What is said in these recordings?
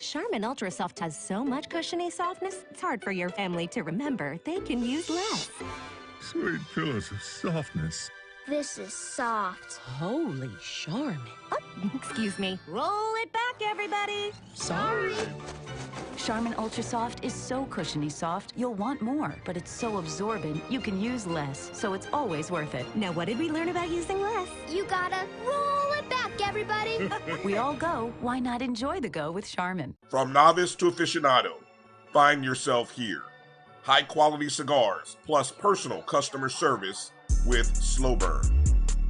Charmin Ultra Soft has so much cushiony softness, it's hard for your family to remember they can use less. Sweet pillows of softness. This is soft. Holy Charmin. Oh, excuse me. Roll it back, everybody. Sorry. Charmin Ultra Soft is so cushiony soft, you'll want more. But it's so absorbent, you can use less. So it's always worth it. Now, what did we learn about using less? You gotta roll it back, everybody. We all go. Why not enjoy the go with Charmin? From novice to aficionado, find yourself here. High-quality cigars plus personal customer service with Slow Burn.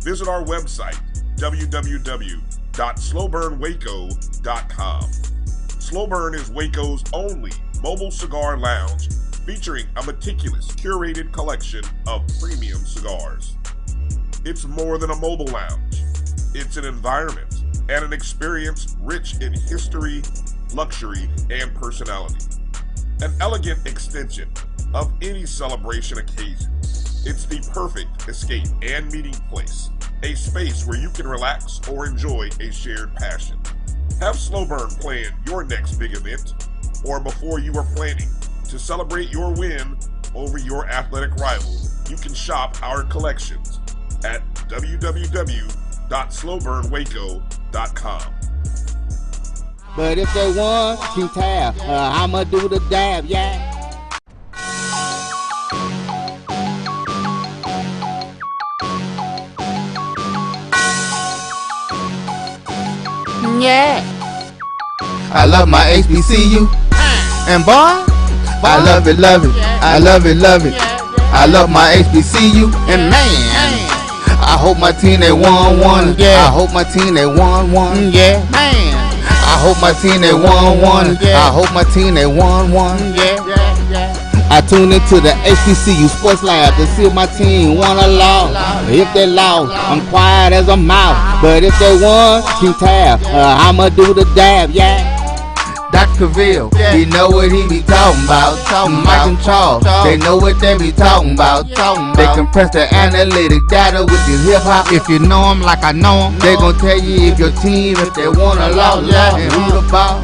Visit our website, www.slowburnwaco.com. Slow Burn is Waco's only mobile cigar lounge featuring a meticulous, curated collection of premium cigars. It's more than a mobile lounge. It's an environment and an experience rich in history, luxury, and personality. An elegant extension of any celebration occasion. It's the perfect escape and meeting place, a space where you can relax or enjoy a shared passion. Have Slow Burn plan your next big event, or before you are planning to celebrate your win over your athletic rival, you can shop our collections at www.slowburnwaco.com. But if they want to tab, I'ma do the dab, yeah. Yeah. I love my HBCU, and boy, I love it, love it. I love it, love it. I love my HBCU, and man, I hope my team they won one. Yeah. I hope my team they won one. Yeah, man. I hope my team they won one. I hope my team they won one. Yeah. I tune into the HBCU Sports Lab to see if my team won or lost. If they lost, I'm quiet as a mouse. But if they won, keep tab. I'ma do the dab, yeah. Dr. Cavill, he know what he be talking about. Mike and Charles, they know what they be talking about. They compress the analytic data with the hip hop. If you know them like I know them, they gon' tell you if your team, if they won or lost, and who the ball.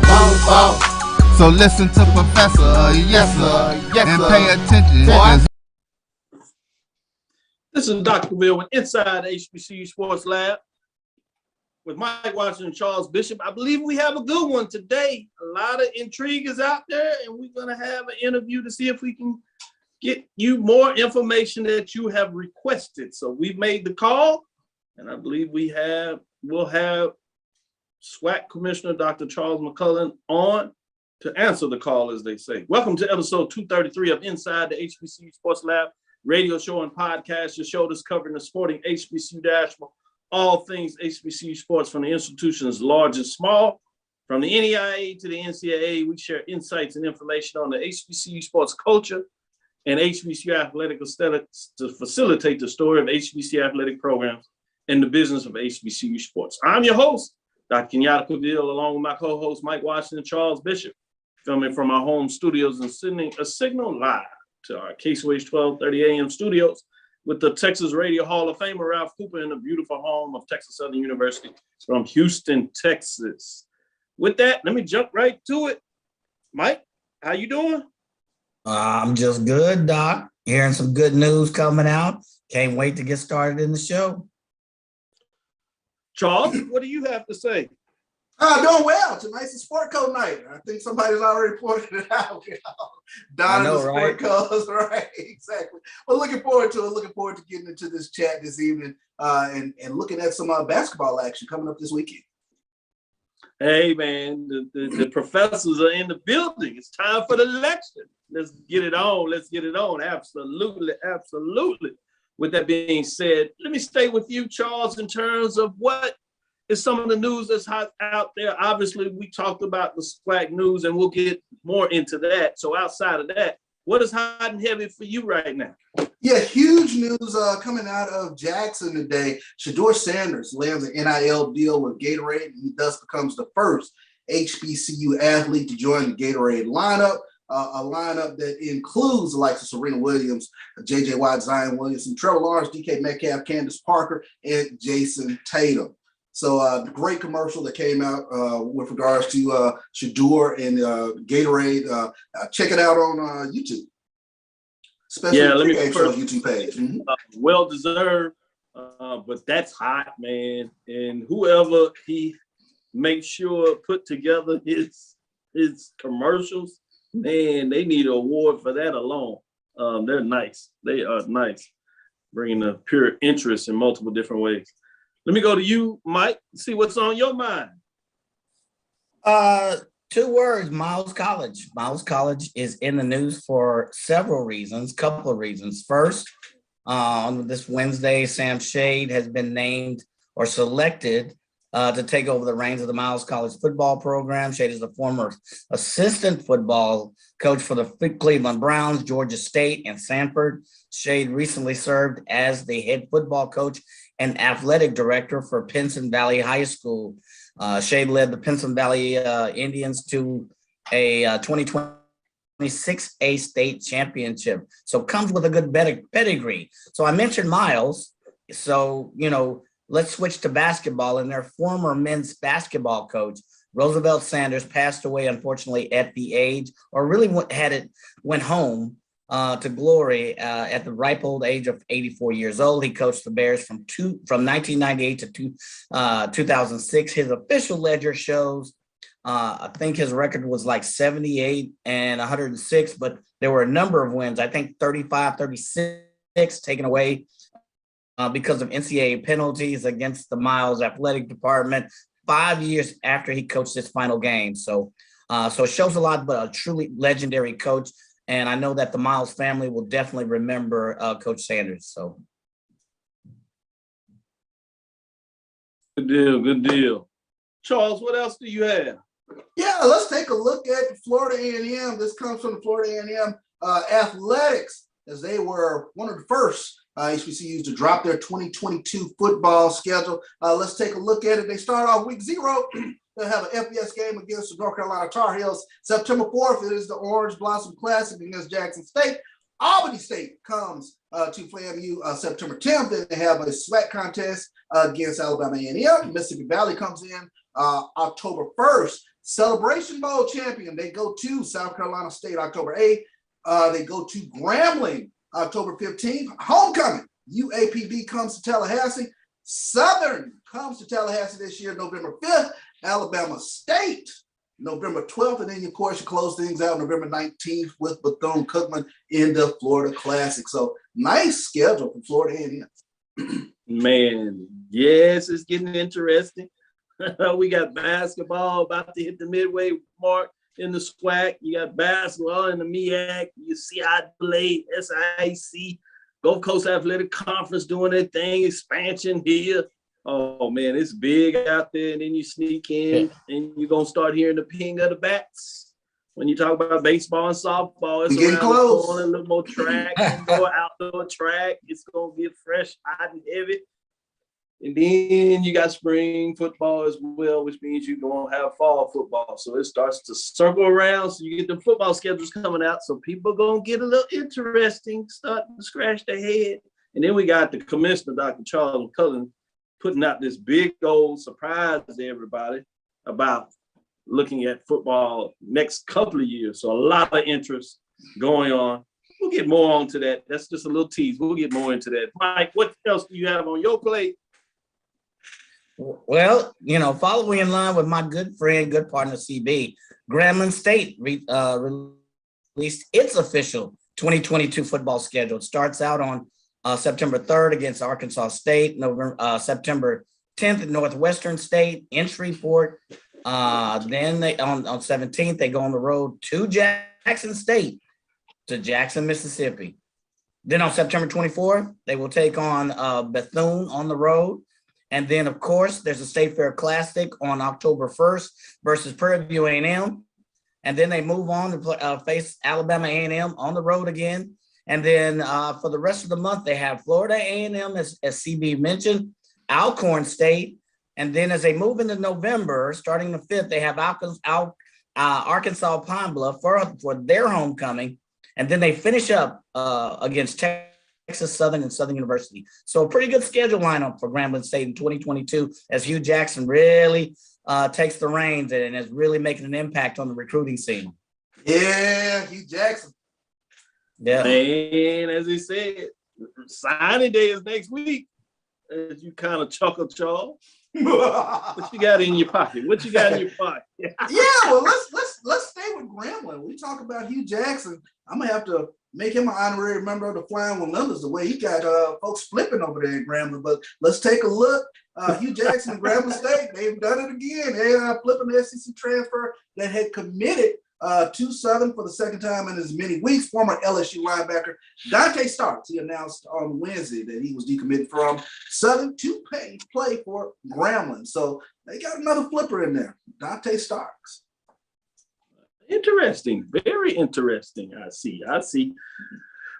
So listen to Professor, yes sir, and pay attention. This is Dr. Will with Inside HBCU Sports Lab with Mike Watson and Charles Bishop. I believe we have a good one today. A lot of intrigue is out there, and we're going to have an interview to see if we can get you more information that you have requested. So we've made the call, and I believe we'll have SWAC Commissioner Dr. Charles McCullen on to answer the call, as they say. Welcome to episode 233 of Inside the HBCU Sports Lab radio show and podcast, your show that's covering the sporting HBCU dashboard, all things HBCU sports from the institutions large and small. From the NEIA to the NCAA, we share insights and information on the HBCU sports culture and HBCU athletic aesthetics to facilitate the story of HBCU athletic programs and the business of HBCU sports. I'm your host, Dr. Kenyatta Cavill, along with my co-host, Mike Washington and Charles Bishop, filming from our home studios and sending a signal live to our KSWH 1230 AM studios with the Texas Radio Hall of Famer, Ralph Cooper, in the beautiful home of Texas Southern University from Houston, Texas. With that, let me jump right to it. Mike, how you doing? I'm just good, Doc. Hearing some good news coming out. Can't wait to get started in the show. Charles, what do you have to say? Doing well. Tonight's a sport code night. I think somebody's already pointed it out. Down in the sport codes, right? Exactly. Well, looking forward to it. Looking forward to getting into this chat this evening and looking at some basketball action coming up this weekend. Hey, man, the professors are in the building. It's time for the lecture. Let's get it on. Let's get it on. Absolutely. Absolutely. With that being said, let me stay with you, Charles, in terms of what is some of the news that's hot out there. Obviously, we talked about the SWAC news, and we'll get more into that. So outside of that, what is hot and heavy for you right now? Yeah, huge news coming out of Jackson today. Shedeur Sanders lands an NIL deal with Gatorade, and he thus becomes the first HBCU athlete to join the Gatorade lineup. A lineup that includes the likes of Serena Williams, J.J. Watt, Zion Williamson, Trevor Lawrence, DK Metcalf, Candace Parker, and Jason Tatum. So great commercial that came out with regards to Shador and Gatorade. Check it out on YouTube. Especially Yeah, let me the first, YouTube page. Mm-hmm. Well deserved, but that's hot, man. And whoever he makes sure put together his commercials, man, they need an award for that alone. They're nice. They are nice, bringing a pure interest in multiple different ways. Let me go to you, Mike, see what's on your mind. 2 words, Miles College. Miles College is in the news for several reasons, couple of reasons. First, on this Wednesday, Sam Shade has been named or selected to take over the reins of the Miles College football program. Shade is the former assistant football coach for the Cleveland Browns, Georgia State, and Sanford. Shade recently served as the head football coach and athletic director for Pinson Valley High School. Shade led the Pinson Valley Indians to a 2026 A state championship. So comes with a good pedigree. So I mentioned Miles. So, let's switch to basketball. And their former men's basketball coach, Roosevelt Sanders, passed away, unfortunately, at the age, or really went home to glory at the ripe old age of 84 years old. He coached the Bears from 1998 to 2006. His official ledger shows, I think his record was like 78 and 106, but there were a number of wins. I think 35, 36 taken away because of NCAA penalties against the Miles athletic department 5 years after he coached his final game. So it shows a lot, but a truly legendary coach. And I know that the Miles family will definitely remember Coach Sanders. So, Good deal, good deal. Charles, what else do you have? Yeah, let's take a look at Florida A&M. This comes from the Florida A&M athletics, as they were one of the first HBCUs to drop their 2022 football schedule. Let's take a look at it. They start off week 0. They'll have an FBS game against the North Carolina Tar Heels. September 4th, it is the Orange Blossom Classic against Jackson State. Albany State comes to FAMU September 10th. Then they have a SWAC contest against Alabama A&M. Mississippi Valley comes in October 1st. Celebration Bowl champion, they go to South Carolina State October 8th. They go to Grambling October 15th. Homecoming, UAPB comes to Tallahassee. Southern comes to Tallahassee this year, November 5th. Alabama State, November 12th. And then, of course, you close things out November 19th with Bethune-Cookman in the Florida Classic. So nice schedule from Florida A&M. Man, yes, it's getting interesting. We got basketball about to hit the midway mark in the SWAC. You got basketball in the MEAC. You see IAA, SIC, Gulf Coast Athletic Conference doing their thing, expansion here. Oh, man, it's big out there. And then you sneak in and you're going to start hearing the ping of the bats. When you talk about baseball and softball, it's getting close. A little more track, indoor, outdoor track. It's going to get fresh, hot, and heavy. And then you got spring football as well, which means you're going to have fall football. So it starts to circle around. So you get the football schedules coming out. So people are going to get a little interesting, starting to scratch their head. And then we got the commissioner, Dr. Charles McCullen, putting out this big old surprise to everybody about looking at football next couple of years. So a lot of interest going on. We'll get more onto that. That's just a little tease. We'll get more into that. Mike, what else do you have on your plate? Well, following in line with my good friend, good partner, CB, Grambling State released its official 2022 football schedule. It starts out on September 3rd against Arkansas State, September 10th at Northwestern State in Shreveport. Then they on 17th, they go on the road to Jackson State, to Jackson, Mississippi. Then on September 24th, they will take on Bethune on the road. And then, of course, there's a State Fair Classic on October 1st versus Prairie View A&M. And then they move on to face Alabama A&M on the road again. And then for the rest of the month, they have Florida A&M, as CB mentioned, Alcorn State. And then as they move into November, starting the 5th, they have Arkansas Pine Bluff for their homecoming. And then they finish up against Texas Southern, and Southern University. So a pretty good schedule lineup for Grambling State in 2022 as Hugh Jackson really takes the reins and is really making an impact on the recruiting scene. Yeah, Hugh Jackson. Yeah. And as he said, signing day is next week. As you kind of chuckle, Charles. What you got in your pocket? What you got in your pocket? Yeah, well, let's stay with Grambling. We talk about Hugh Jackson. I'm gonna have to make him an honorary member of the Flying Winnelas the way he got folks flipping over there in Grambling. But let's take a look. Hugh Jackson and Grambling State, they've done it again. They flipping the SEC transfer that had committed to Southern for the second time in as many weeks. Former LSU linebacker Dante Starks, he announced on Wednesday that he was decommitted from Southern to play for Grambling. So they got another flipper in there, Dante Starks. Interesting, very interesting. I see.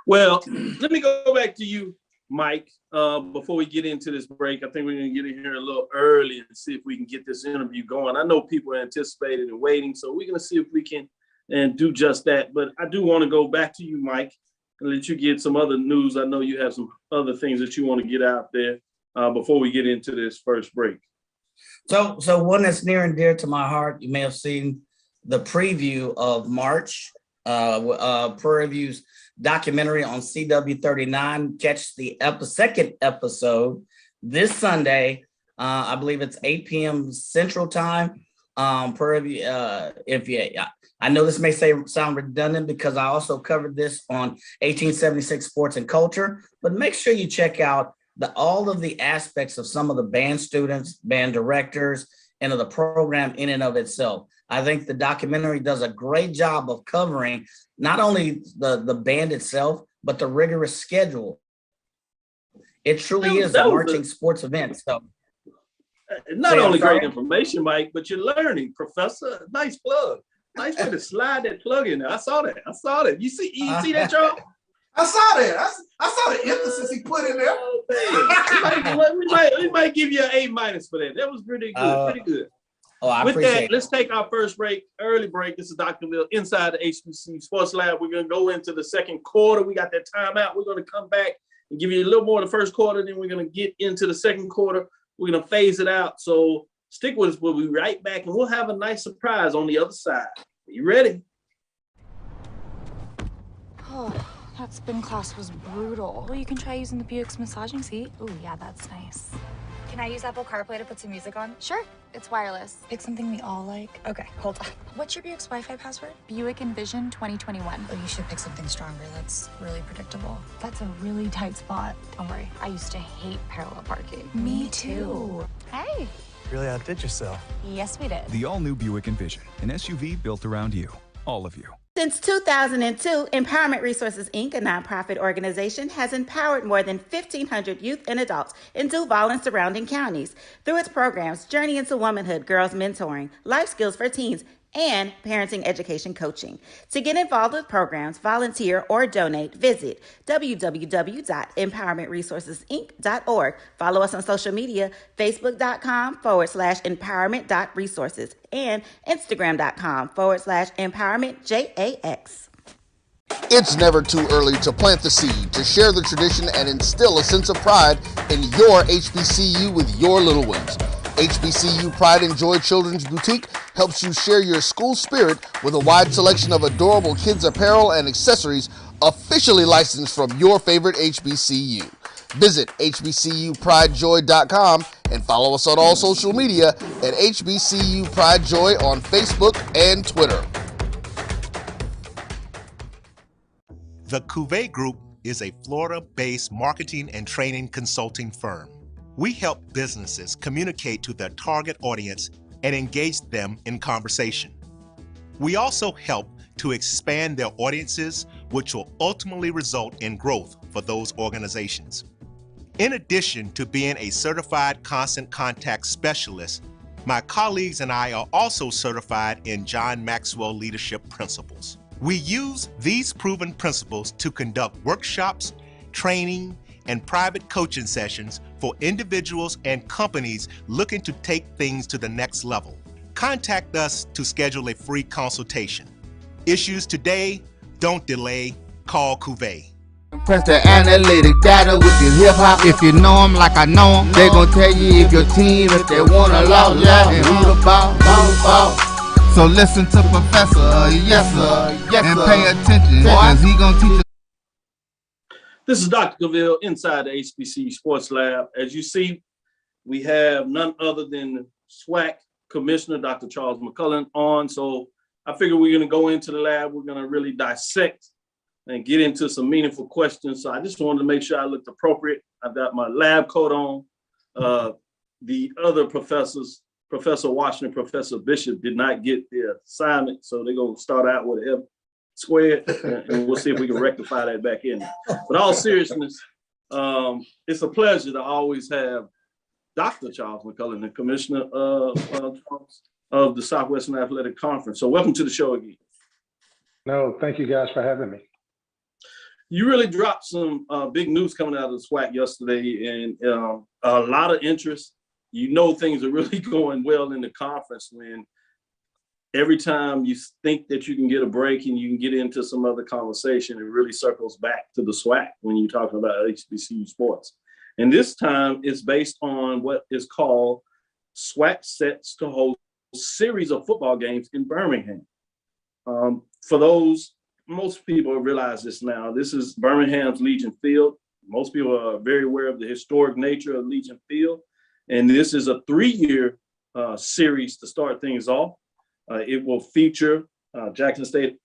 Well, let me go back to you, Mike. Before we get into this break, I think we're going to get in here a little early and see if we can get this interview going. I know people are anticipating and waiting, so we're going to see if we can and do just that. But I do want to go back to you, Mike, and let you get some other news. I know you have some other things that you want to get out there before we get into this first break. So one that's near and dear to my heart, you may have seen the preview of March, Prairie View's documentary on CW39. Catch the second episode this Sunday. I believe it's 8 p.m. Central Time. Prairie View, I know this may sound redundant because I also covered this on 1876 Sports and Culture, but make sure you check out all of the aspects of some of the band students, band directors, and of the program in and of itself. I think the documentary does a great job of covering not only the band itself, but the rigorous schedule. It truly is a marching sports event. So, not only great information, Mike, but you're learning, Professor. Nice plug. Nice way to slide that plug in there. I saw that. You see that, Charles? I saw that. I saw the emphasis he put in there. We might give you an A- for that. That was pretty good. With that, let's take our first break, early break. This is Dr. Bill inside the HBCU Sports Lab. We're going to go into the second quarter. We got that timeout. We're going to come back and give you a little more of the first quarter. Then we're going to get into the second quarter. We're going to phase it out. So stick with us. We'll be right back, and we'll have a nice surprise on the other side. Are you ready? Oh, that spin class was brutal. Well, you can try using the Buick's massaging seat. Oh, yeah, that's nice. Can I use Apple CarPlay to put some music on? Sure. It's wireless. Pick something we all like. Okay, hold on. What's your Buick's Wi-Fi password? Buick Envision 2021. Oh, you should pick something stronger. That's really predictable. That's a really tight spot. Don't worry. I used to hate parallel parking. Me too. Hey. Really outdid yourself. Yes, we did. The all-new Buick Envision, an SUV built around you, all of you. Since 2002, Empowerment Resources, Inc., a nonprofit organization, has empowered more than 1,500 youth and adults in Duval and surrounding counties. Through its programs, Journey into Womanhood, Girls Mentoring, Life Skills for Teens, and Parenting Education Coaching. To get involved with programs, volunteer, or donate, visit www.empowermentresourcesinc.org. Follow us on social media, facebook.com/empowerment.resources and instagram.com/empowermentJAX. It's never too early to plant the seed, to share the tradition, and instill a sense of pride in your HBCU with your little ones. HBCU Pride and Joy Children's Boutique helps you share your school spirit with a wide selection of adorable kids' apparel and accessories officially licensed from your favorite HBCU. Visit hbcupridejoy.com and follow us on all social media at HBCU Pride Joy on Facebook and Twitter. The Cuvée Group is a Florida-based marketing and training consulting firm. We help businesses communicate to their target audience and engage them in conversation. We also help to expand their audiences, which will ultimately result in growth for those organizations. In addition to being a certified constant contact specialist, my colleagues and I are also certified in John Maxwell Leadership Principles. We use these proven principles to conduct workshops, training, and private coaching sessions for individuals and companies looking to take things to the next level. Contact us to schedule a free consultation. Issues today, don't delay, call Cuvée. Press the analytic data with your hip hop. If you know them like I know them, they gon' tell you if your team, if they wanna love, and who the ball. So listen to Professor, yes sir, and pay attention, cause he gon' teach you. This is Dr. Gaville inside the HBCU Sports Lab. As you see, we have none other than the SWAC Commissioner, Dr. Charles McCullen, on. So I figure we're going to go into the lab. We're going to really dissect and get into some meaningful questions. So I just wanted to make sure I looked appropriate. I've got my lab coat on. The other professors, Professor Washington, Professor Bishop, did not get the assignment. So they're going to start out with F squared, and we'll see if we can rectify that back in. But all seriousness, it's a pleasure to always have Dr. Charles McCullen, the Commissioner of the Southwestern Athletic Conference. So welcome to the show again. No, thank you guys for having me. You really dropped some big news coming out of the SWAC yesterday, and a lot of interest. You know things are really going well in the conference when every time you think that you can get a break and you can get into some other conversation, it really circles back to the SWAC when you're talking about HBCU sports. And this time it's based on what is called SWAC Sets to Host series of football games in Birmingham. For those, most people realize this now, this is Birmingham's Legion Field. Most people are very aware of the historic nature of Legion Field. And this is a 3-year series to start things off. It will feature Jackson State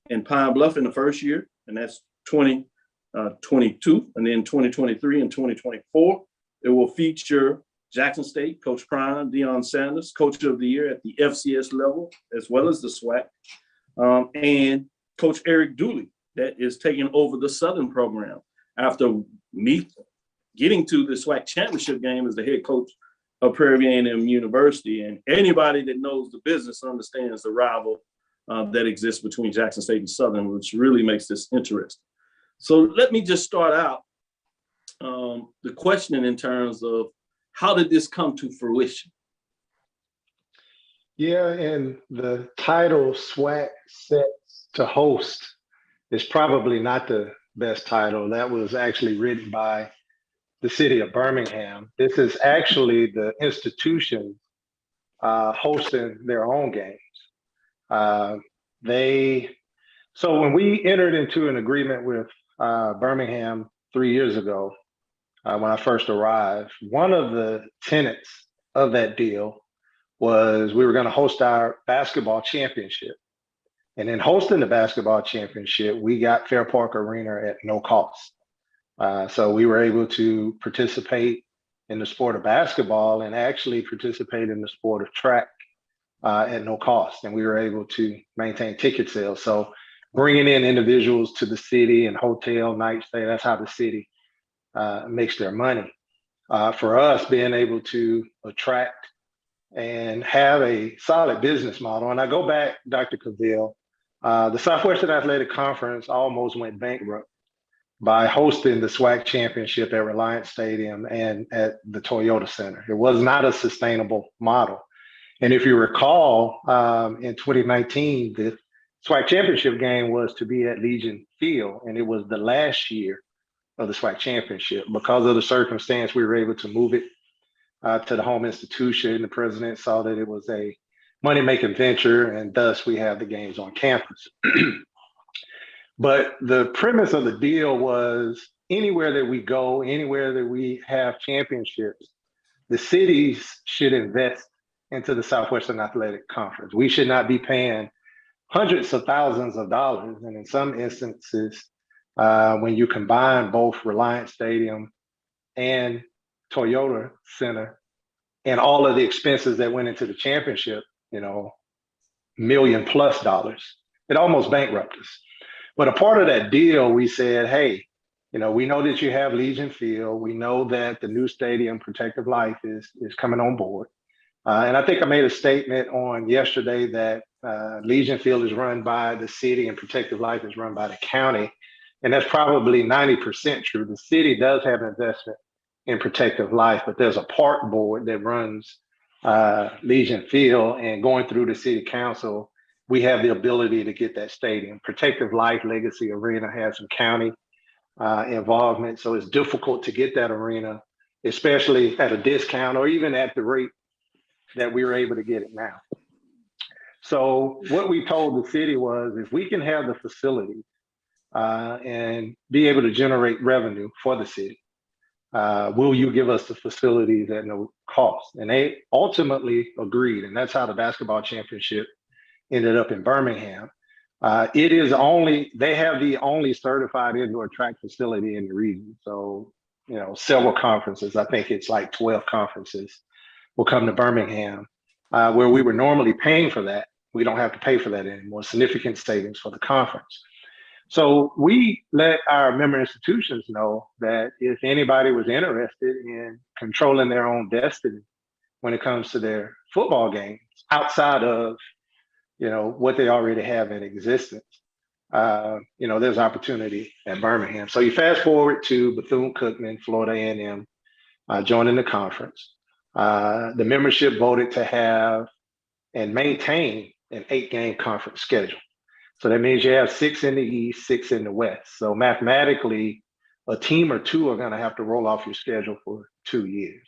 and Pine Bluff in the first year, and that's 2022, and then 2023 and 2024. It will feature Jackson State, Coach Prime, Deion Sanders, Coach of the Year at the FCS level, as well as the SWAC, and Coach Eric Dooley, that is taking over the Southern program after me getting to the SWAC championship game as the head coach of Prairie View A&M University. And anybody that knows the business understands the rival that exists between Jackson State and Southern, which really makes this interesting. So let me just start out the questioning in terms of how did this come to fruition? Yeah, and the title SWAC Sets to Host is probably not the best title. That was actually written by the city of Birmingham. This is actually the institution hosting their own games. So when we entered into an agreement with Birmingham 3 years ago, when I first arrived, one of the tenets of that deal was we were going to host our basketball championship. And in hosting the basketball championship, we got Fair Park Arena at no cost. So we were able to participate in the sport of basketball and actually participate in the sport of track at no cost. And we were able to maintain ticket sales. So bringing in individuals to the city and hotel night stay, that's how the city makes their money. For us, being able to attract and have a solid business model. And I go back, Dr. Caville, the Southwestern Athletic Conference almost went bankrupt by hosting the SWAC championship at Reliance Stadium and at the Toyota Center. It was not a sustainable model. And if you recall, in 2019, the SWAC championship game was to be at Legion Field, and it was the last year of the SWAC championship. Because of the circumstance, we were able to move it to the home institution. The president saw that it was a money-making venture, and thus we have the games on campus. But the premise of the deal was anywhere that we go, anywhere that we have championships, the cities should invest into the Southwestern Athletic Conference. We should not be paying hundreds of thousands of dollars. And in some instances, when you combine both Reliance Stadium and Toyota Center and all of the expenses that went into the championship, $1 million+ dollars, it almost bankrupted us. But a part of that deal, we said, hey, we know that you have Legion Field. We know that the new stadium, Protective Life, is coming on board. And I think I made a statement on yesterday that Legion Field is run by the city and Protective Life is run by the county. And that's probably 90% true. The city does have investment in Protective Life, but there's a park board that runs Legion Field, and going through the city council, we have the ability to get that stadium. Protective Life Legacy Arena has some county involvement. So it's difficult to get that arena, especially at a discount or even at the rate that we were able to get it now. So what we told the city was, if we can have the facility and be able to generate revenue for the city, will you give us the facilities at no cost? And they ultimately agreed, and that's how the basketball championship ended up in Birmingham. It is they have the only certified indoor track facility in the region. So, several conferences, I think it's like 12 conferences will come to Birmingham, where we were normally paying for that. We don't have to pay for that anymore. Significant savings for the conference. So we let our member institutions know that if anybody was interested in controlling their own destiny when it comes to their football games outside of, what they already have in existence, there's opportunity at Birmingham. So you fast forward to Bethune-Cookman, Florida A&M, joining the conference. The membership voted to have and maintain an 8-game conference schedule. So that means you have 6 in the East, 6 in the West. So mathematically, a team or two are going to have to roll off your schedule for 2 years.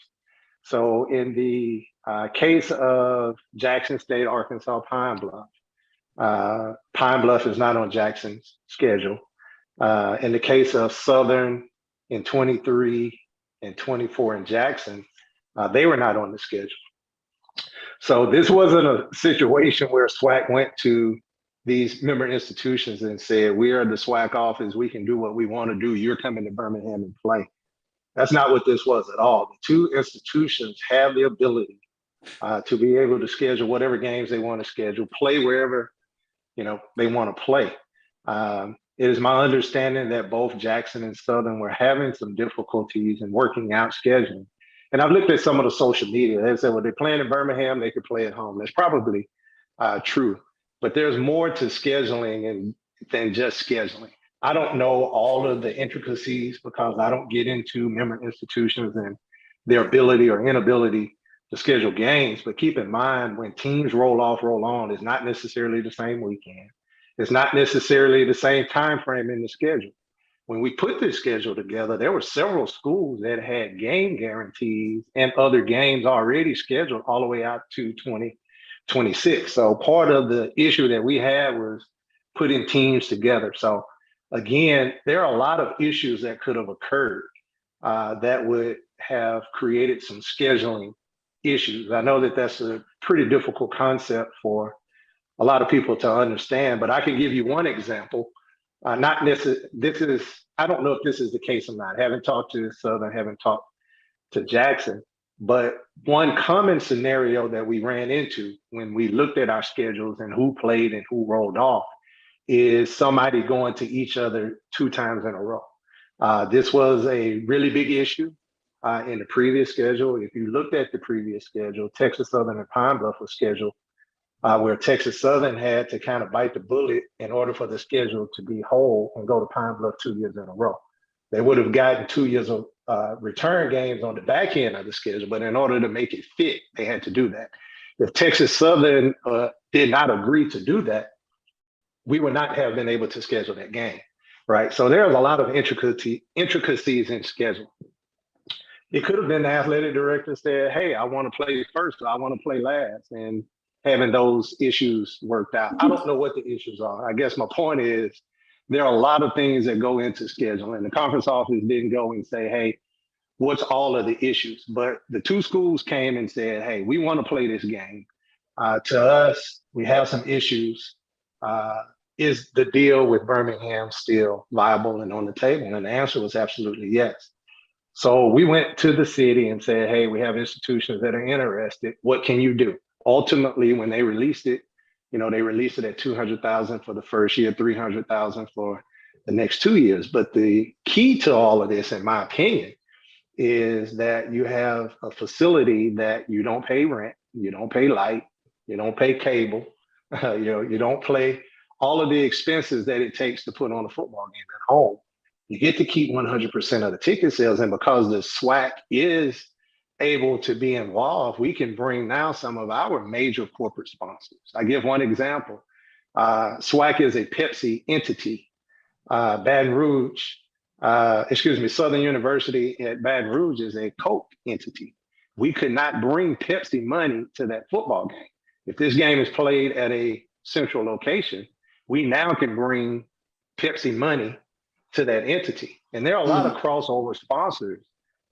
So in the case of Jackson State, Arkansas, Pine Bluff is not on Jackson's schedule. In the case of Southern in 23 and 24 in Jackson, they were not on the schedule. So this wasn't a situation where SWAC went to these member institutions and said, we are the SWAC office, we can do what we want to do, you're coming to Birmingham and play. That's not what this was at all. The two institutions have the ability to be able to schedule whatever games they want to schedule, play wherever they want to play. It is my understanding that both Jackson and Southern were having some difficulties in working out scheduling. And I've looked at some of the social media. They said, well, they're playing in Birmingham, they could play at home. That's probably true. But there's more to scheduling than just scheduling. I don't know all of the intricacies because I don't get into member institutions and their ability or inability to schedule games. But keep in mind, when teams roll off, roll on, it's not necessarily the same weekend. It's not necessarily the same time frame in the schedule. When we put this schedule together, there were several schools that had game guarantees and other games already scheduled all the way out to 2026. So part of the issue that we had was putting teams together. So again, there are a lot of issues that could have occurred that would have created some scheduling issues. I know that that's a pretty difficult concept for a lot of people to understand, but I can give you one example. I don't know if this is the case or not. I haven't talked to Southern, haven't talked to Jackson, but one common scenario that we ran into when we looked at our schedules and who played and who rolled off is somebody going to each other 2 times in a row. This was a really big issue in the previous schedule. If you looked at the previous schedule, Texas Southern and Pine Bluff was scheduled where Texas Southern had to kind of bite the bullet in order for the schedule to be whole and go to Pine Bluff 2 years in a row. They would have gotten 2 years of return games on the back end of the schedule, but in order to make it fit, they had to do that. If Texas Southern did not agree to do that, we would not have been able to schedule that game, right? So there's a lot of intricacies in schedule. It could have been the athletic director said, hey, I want to play first, or I want to play last, and having those issues worked out. I don't know what the issues are. I guess my point is there are a lot of things that go into scheduling. The conference office didn't go and say, hey, what's all of the issues? But the 2 schools came and said, hey, we want to play this game. To us, we have some issues. Is the deal with Birmingham still viable and on the table? And the answer was absolutely yes. So we went to the city and said, hey, we have institutions that are interested. What can you do? Ultimately, when they released it, they released it at $200,000 for the first year, $300,000 for the next 2 years. But the key to all of this, in my opinion, is that you have a facility that you don't pay rent, you don't pay light, you don't pay cable, you don't pay all of the expenses that it takes to put on a football game at home. You get to keep 100% of the ticket sales, and because the SWAC is able to be involved, we can bring now some of our major corporate sponsors. I give one example. SWAC is a Pepsi entity. Baton Rouge Southern University at Baton Rouge is a Coke entity. We could not bring Pepsi money to that football game. If this game is played at a central location, we now can bring Pepsi money to that entity. And there are a lot of crossover sponsors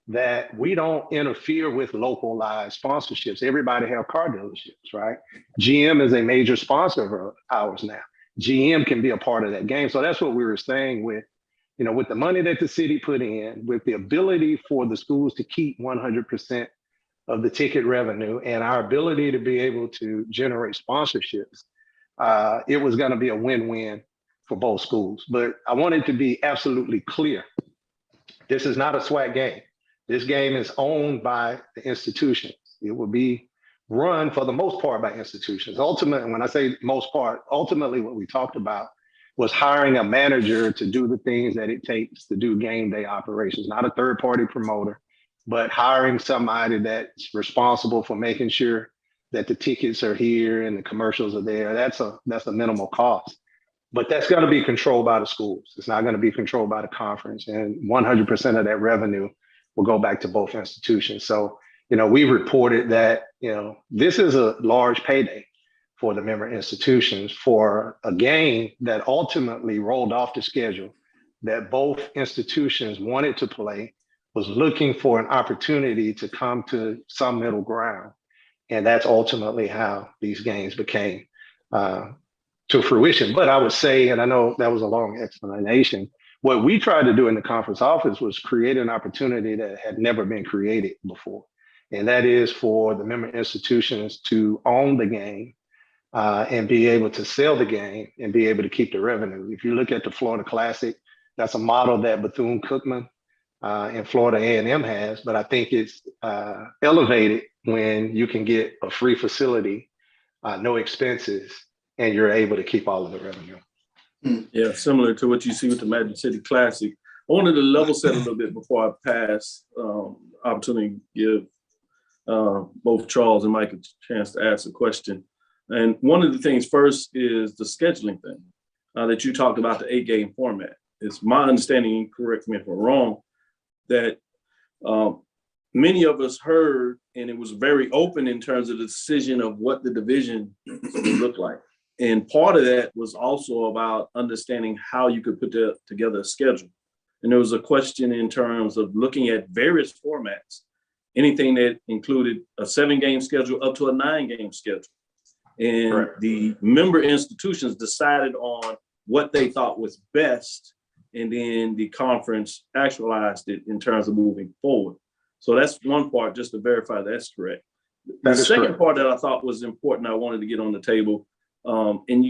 that we don't interfere with localized sponsorships. Everybody have car dealerships, right? GM is a major sponsor of ours now. GM can be a part of that game. So that's what we were saying with, with the money that the city put in, with the ability for the schools to keep 100% of the ticket revenue and our ability to be able to generate sponsorships, it was going to be a win-win for both schools. But I wanted to be absolutely clear. This is not a SWAC game. This game is owned by the institutions. It will be run for the most part by institutions. Ultimately, when I say most part, ultimately what we talked about was hiring a manager to do the things that it takes to do game day operations, not a third-party promoter, but hiring somebody that's responsible for making sure that the tickets are here and the commercials are there. That's a minimal cost. But that's going to be controlled by the schools. It's not going to be controlled by the conference. And 100% of that revenue will go back to both institutions. So, we reported that, this is a large payday for the member institutions for a game that ultimately rolled off the schedule that both institutions wanted to play, was looking for an opportunity to come to some middle ground. And that's ultimately how these games became to fruition. But I would say, and I know that was a long explanation, what we tried to do in the conference office was create an opportunity that had never been created before. And that is for the member institutions to own the game and be able to sell the game and be able to keep the revenue. If you look at the Florida Classic, that's a model that Bethune-Cookman and Florida A&M has, but I think it's elevated when you can get a free facility, no expenses, and you're able to keep all of the revenue. Yeah, similar to what you see with the Magic City Classic. I wanted to level set a little bit before I pass opportunity to give both Charles and Mike a chance to ask a question. And one of the things first is the scheduling thing that you talked about, the 8-game format. It's my understanding, correct me if I'm wrong, that many of us heard, and it was very open in terms of the decision of what the division would look like. And part of that was also about understanding how you could put together a schedule. And there was a question in terms of looking at various formats, anything that included a 7-game schedule up to a 9-game schedule. And correct. The member institutions decided on what they thought was best, and then the conference actualized it in terms of moving forward. So that's one part, just to verify that's correct. The second part that I thought was important, I wanted to get on the table, and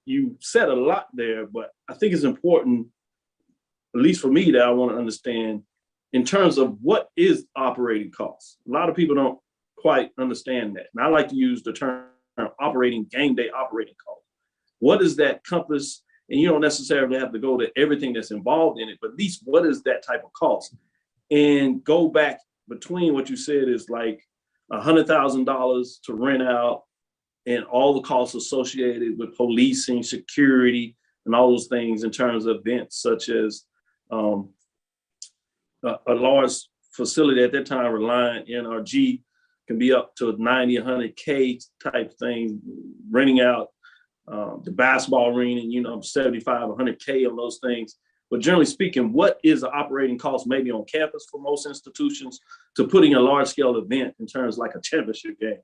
you said a lot there, but I think it's important, at least for me, that I want to understand in terms of what is operating costs. A lot of people don't quite understand that. And I like to use the term game day operating cost. What does that compass? And you don't necessarily have to go to everything that's involved in it, but at least what is that type of cost? And go back between what you said is like $100,000 to rent out and all the costs associated with policing, security, and all those things in terms of events such as a large facility at that time, Reliant NRG, can be up to 90, 100K type thing, renting out the basketball arena, 75, 100K on those things. But generally speaking, what is the operating cost maybe on campus for most institutions to putting a large scale event in terms like a championship game?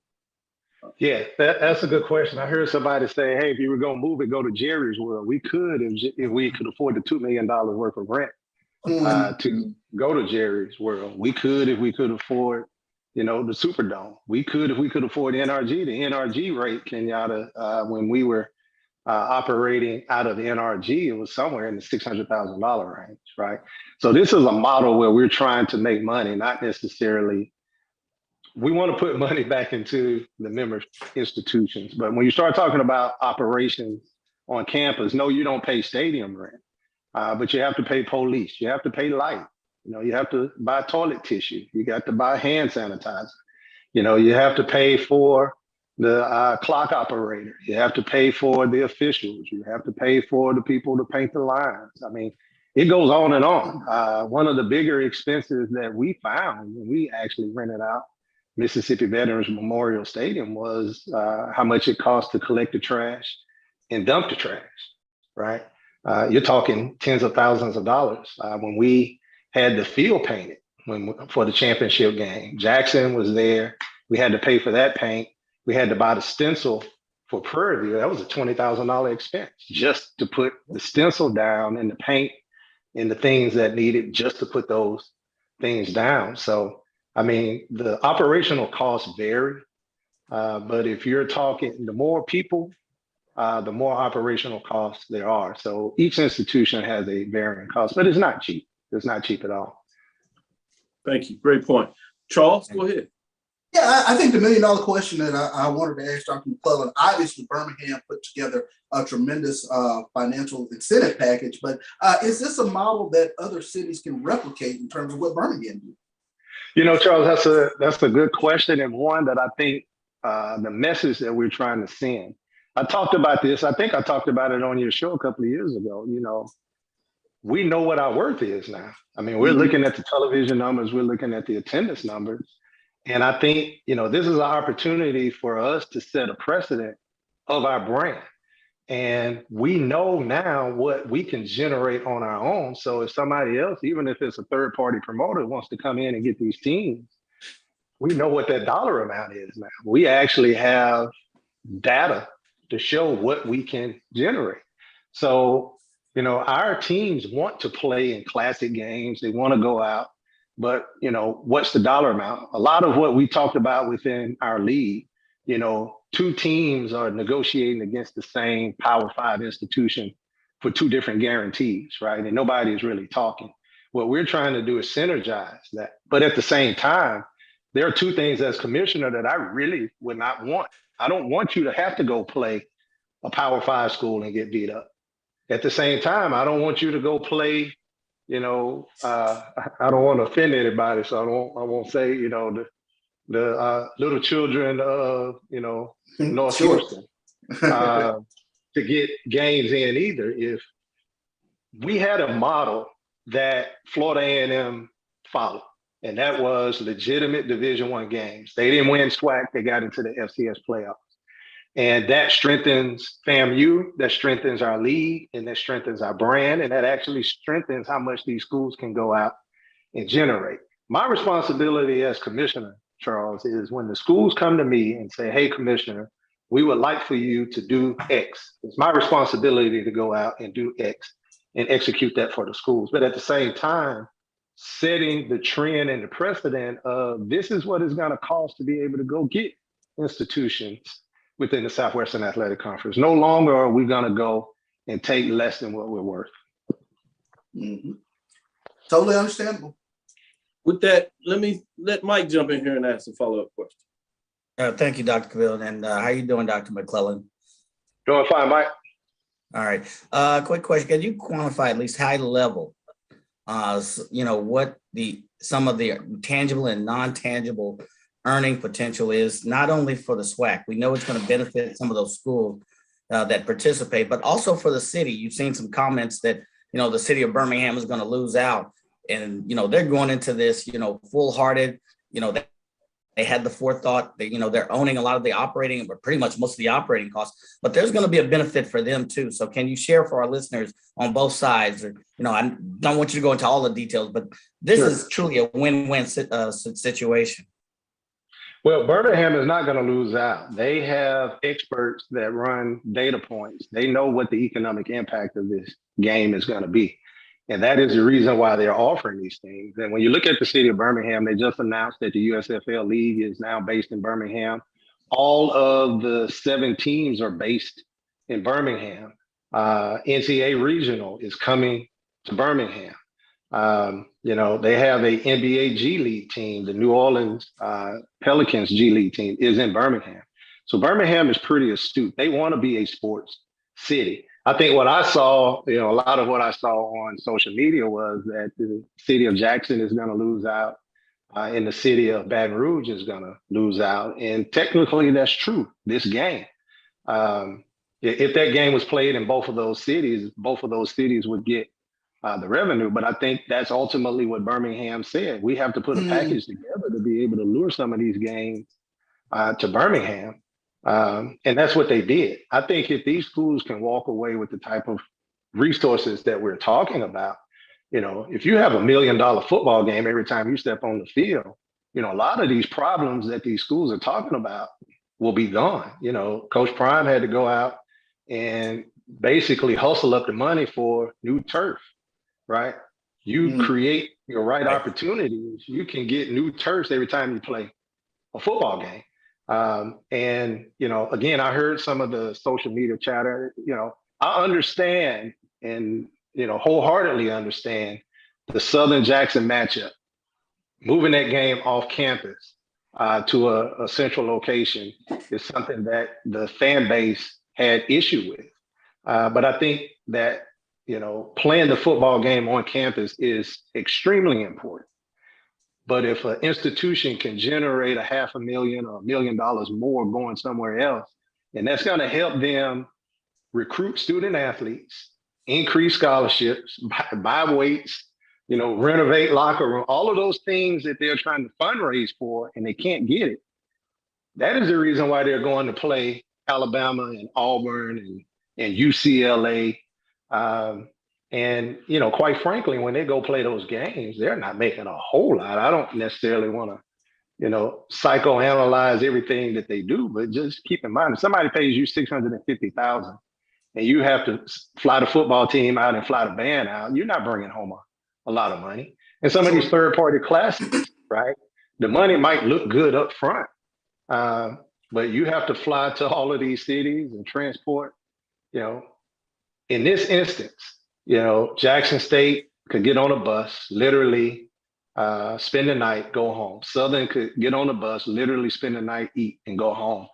Yeah, that's a good question. I heard somebody say, hey, if you were going to move it, go to Jerry's World. We could if we could afford the $2 million worth of rent to go to Jerry's World. We could if we could afford, the Superdome. We could if we could afford NRG. The NRG rate, Kenyatta, when we were operating out of the NRG, it was somewhere in the $600,000 range, right? So this is a model where we're trying to make money, not necessarily. We want to put money back into the member institutions. But when you start talking about operations on campus, no, you don't pay stadium rent, but you have to pay police. You have to pay light. You have to buy toilet tissue. You got to buy hand sanitizer. You have to pay for the clock operator. You have to pay for the officials. You have to pay for the people to paint the lines. I mean, it goes on and on. One of the bigger expenses that we found when we actually rented out Mississippi Veterans Memorial Stadium was how much it cost to collect the trash and dump the trash, right? You're talking tens of thousands of dollars. When we had the field painted for the championship game, Jackson was there. We had to pay for that paint. We had to buy the stencil for Prairie View. That was a $20,000 expense just to put the stencil down and the paint and the things that needed just to put those things down. So, I mean, the operational costs vary, but if you're talking, the more people, the more operational costs there are. So each institution has a varying cost, but it's not cheap. It's not cheap at all. Thank you. Great point. Charles, go ahead. Yeah, I think the $1 million question that I wanted to ask Dr. McClellan, obviously Birmingham put together a tremendous financial incentive package, but is this a model that other cities can replicate in terms of what Birmingham did? You know, Charles, that's a good question, and one that I think the message that we're trying to send. I talked about this. I think I talked about it on your show a couple of years ago. You know, we know what our worth is now. I mean, we're looking at the television numbers, we're looking at the attendance numbers. And I think, you know, this is an opportunity for us to set a precedent of our brand. And we know now what we can generate on our own. So if somebody else, even if it's a third party promoter, wants to come in and get these teams, we know what that dollar amount is now. We actually have data to show what we can generate. So, you know, our teams want to play in classic games. They want to go out. But, you know, what's the dollar amount? A lot of what we talked about within our league, you know, two teams are negotiating against the same Power 5 institution for two different guarantees, right? And nobody is really talking. What we're trying to do is synergize that. But at the same time, there are two things as commissioner that I really would not want. I don't want you to have to go play a Power 5 school and get beat up. At the same time, I don't want you to go play, you know, I don't want to offend anybody, so I won't say, you know, the little children of, you know, North Houston to get games in either. If we had a model that Florida A&M followed, and that was legitimate Division I games. They didn't win SWAC, they got into the FCS playoffs. And that strengthens FAMU, that strengthens our league, and that strengthens our brand, and that actually strengthens how much these schools can go out and generate. My responsibility as commissioner, Charles, is when the schools come to me and say, hey, commissioner, we would like for you to do X. It's my responsibility to go out and do X and execute that for the schools. But at the same time, setting the trend and the precedent of this is what it's going to cost to be able to go get institutions within the Southwestern Athletic Conference. No longer are we going to go and take less than what we're worth. Mm-hmm. Totally understandable. With that, let Mike jump in here and ask a follow-up question. Thank you, Dr. Cavill. And how you doing, Dr. McClellan? Doing fine, Mike. All right. Quick question. Can you quantify at least high level, you know, what some of the tangible and non-tangible earning potential is, not only for the SWAC? We know it's going to benefit some of those schools that participate, but also for the city. You've seen some comments that, you know, the city of Birmingham is going to lose out. And, you know, they're going into this, you know, full-hearted, you know, they had the forethought that, you know, they're owning a lot of the operating, but pretty much most of the operating costs, but there's going to be a benefit for them too. So can you share for our listeners on both sides, or, you know, I don't want you to go into all the details, but this is truly a win-win situation. Well, Birmingham is not going to lose out. They have experts that run data points. They know what the economic impact of this game is going to be. And that is the reason why they're offering these things. And when you look at the city of Birmingham, they just announced that the USFL League is now based in Birmingham. All of the 7 teams are based in Birmingham. NCAA Regional is coming to Birmingham. You know, they have a NBA G League team. The New Orleans Pelicans G League team is in Birmingham. So Birmingham is pretty astute. They want to be a sports city. I think what I saw, you know, a lot of what I saw on social media was that the city of Jackson is going to lose out and the city of Baton Rouge is going to lose out. And technically that's true, this game. If that game was played in both of those cities would get the revenue. But I think that's ultimately what Birmingham said. We have to put a package together to be able to lure some of these games to Birmingham. And that's what they did. I think if these schools can walk away with the type of resources that we're talking about, you know, if you have $1 million football game every time you step on the field, you know, a lot of these problems that these schools are talking about will be gone. You know, Coach Prime had to go out and basically hustle up the money for new turf, right? You create your right opportunities, you can get new turfs every time you play a football game. And, you know, again, I heard some of the social media chatter. You know, I understand and, you know, wholeheartedly understand the Southern Jackson matchup. Moving that game off campus to a central location is something that the fan base had issue with. But I think that, you know, playing the football game on campus is extremely important. But if an institution can generate $500,000 or $1 million more going somewhere else, and that's going to help them recruit student athletes, increase scholarships, buy weights, you know, renovate locker room, all of those things that they're trying to fundraise for and they can't get it. That is the reason why they're going to play Alabama and Auburn and UCLA. And, you know, quite frankly, when they go play those games, they're not making a whole lot. I don't necessarily want to, you know, psychoanalyze everything that they do, but just keep in mind, if somebody pays you $650,000 and you have to fly the football team out and fly the band out, you're not bringing home a lot of money. And some of these third-party classes, right? The money might look good up front, but you have to fly to all of these cities and transport, you know. In this instance, you know, Jackson State could get on a bus, literally spend the night, go home. Southern could get on a bus, literally spend the night, eat, and go home.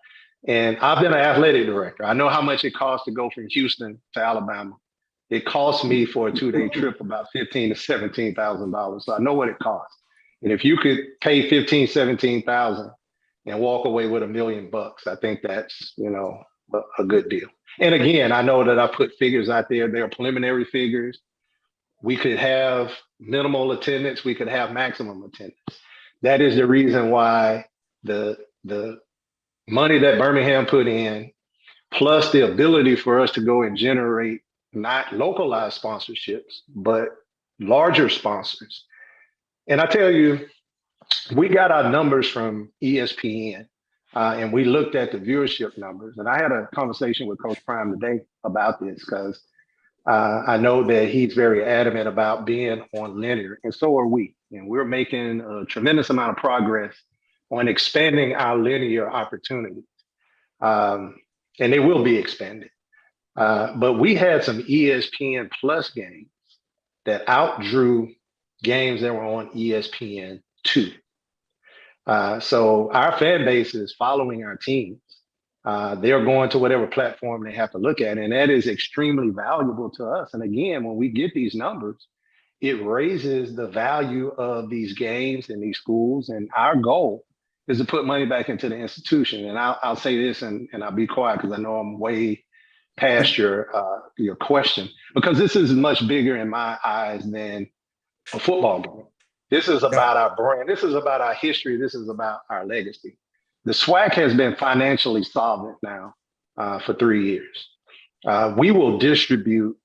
And I've been an athletic director. I know how much it costs to go from Houston to Alabama. It cost me for a 2-day trip about $15,000 to $17,000. So I know what it costs. And if you could pay $15,000, $17,000 and walk away with $1 million, I think that's, you know, a good deal. And again, I know that I put figures out there. They are preliminary figures. We could have minimal attendance. We could have maximum attendance. That is the reason why the money that Birmingham put in, plus the ability for us to go and generate not localized sponsorships, but larger sponsors. And I tell you, we got our numbers from ESPN. And we looked at the viewership numbers. And I had a conversation with Coach Prime today about this because I know that he's very adamant about being on linear, and so are we. And we're making a tremendous amount of progress on expanding our linear opportunities. And they will be expanded. But we had some ESPN Plus games that outdrew games that were on ESPN2. So our fan base is following our teams. They're going to whatever platform they have to look at, and that is extremely valuable to us. And again, when we get these numbers, it raises the value of these games and these schools. And our goal is to put money back into the institution. And I'll say this, and I'll be quiet because I know I'm way past your question, because this is much bigger in my eyes than a football game. This is about our brand. This is about our history. This is about our legacy. The SWAC has been financially solvent now for 3 years. We will distribute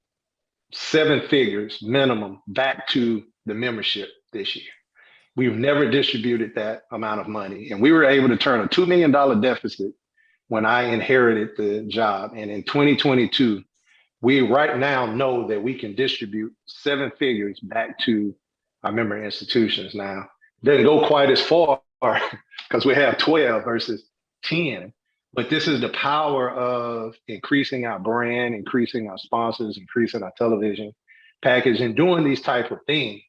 7 figures minimum back to the membership this year. We've never distributed that amount of money. And we were able to turn a $2 million deficit when I inherited the job. And in 2022, we right now know that we can distribute 7 figures back to our member institutions. Now, doesn't go quite as far because we have 12 versus 10, but this is the power of increasing our brand, increasing our sponsors, increasing our television package, and doing these type of things.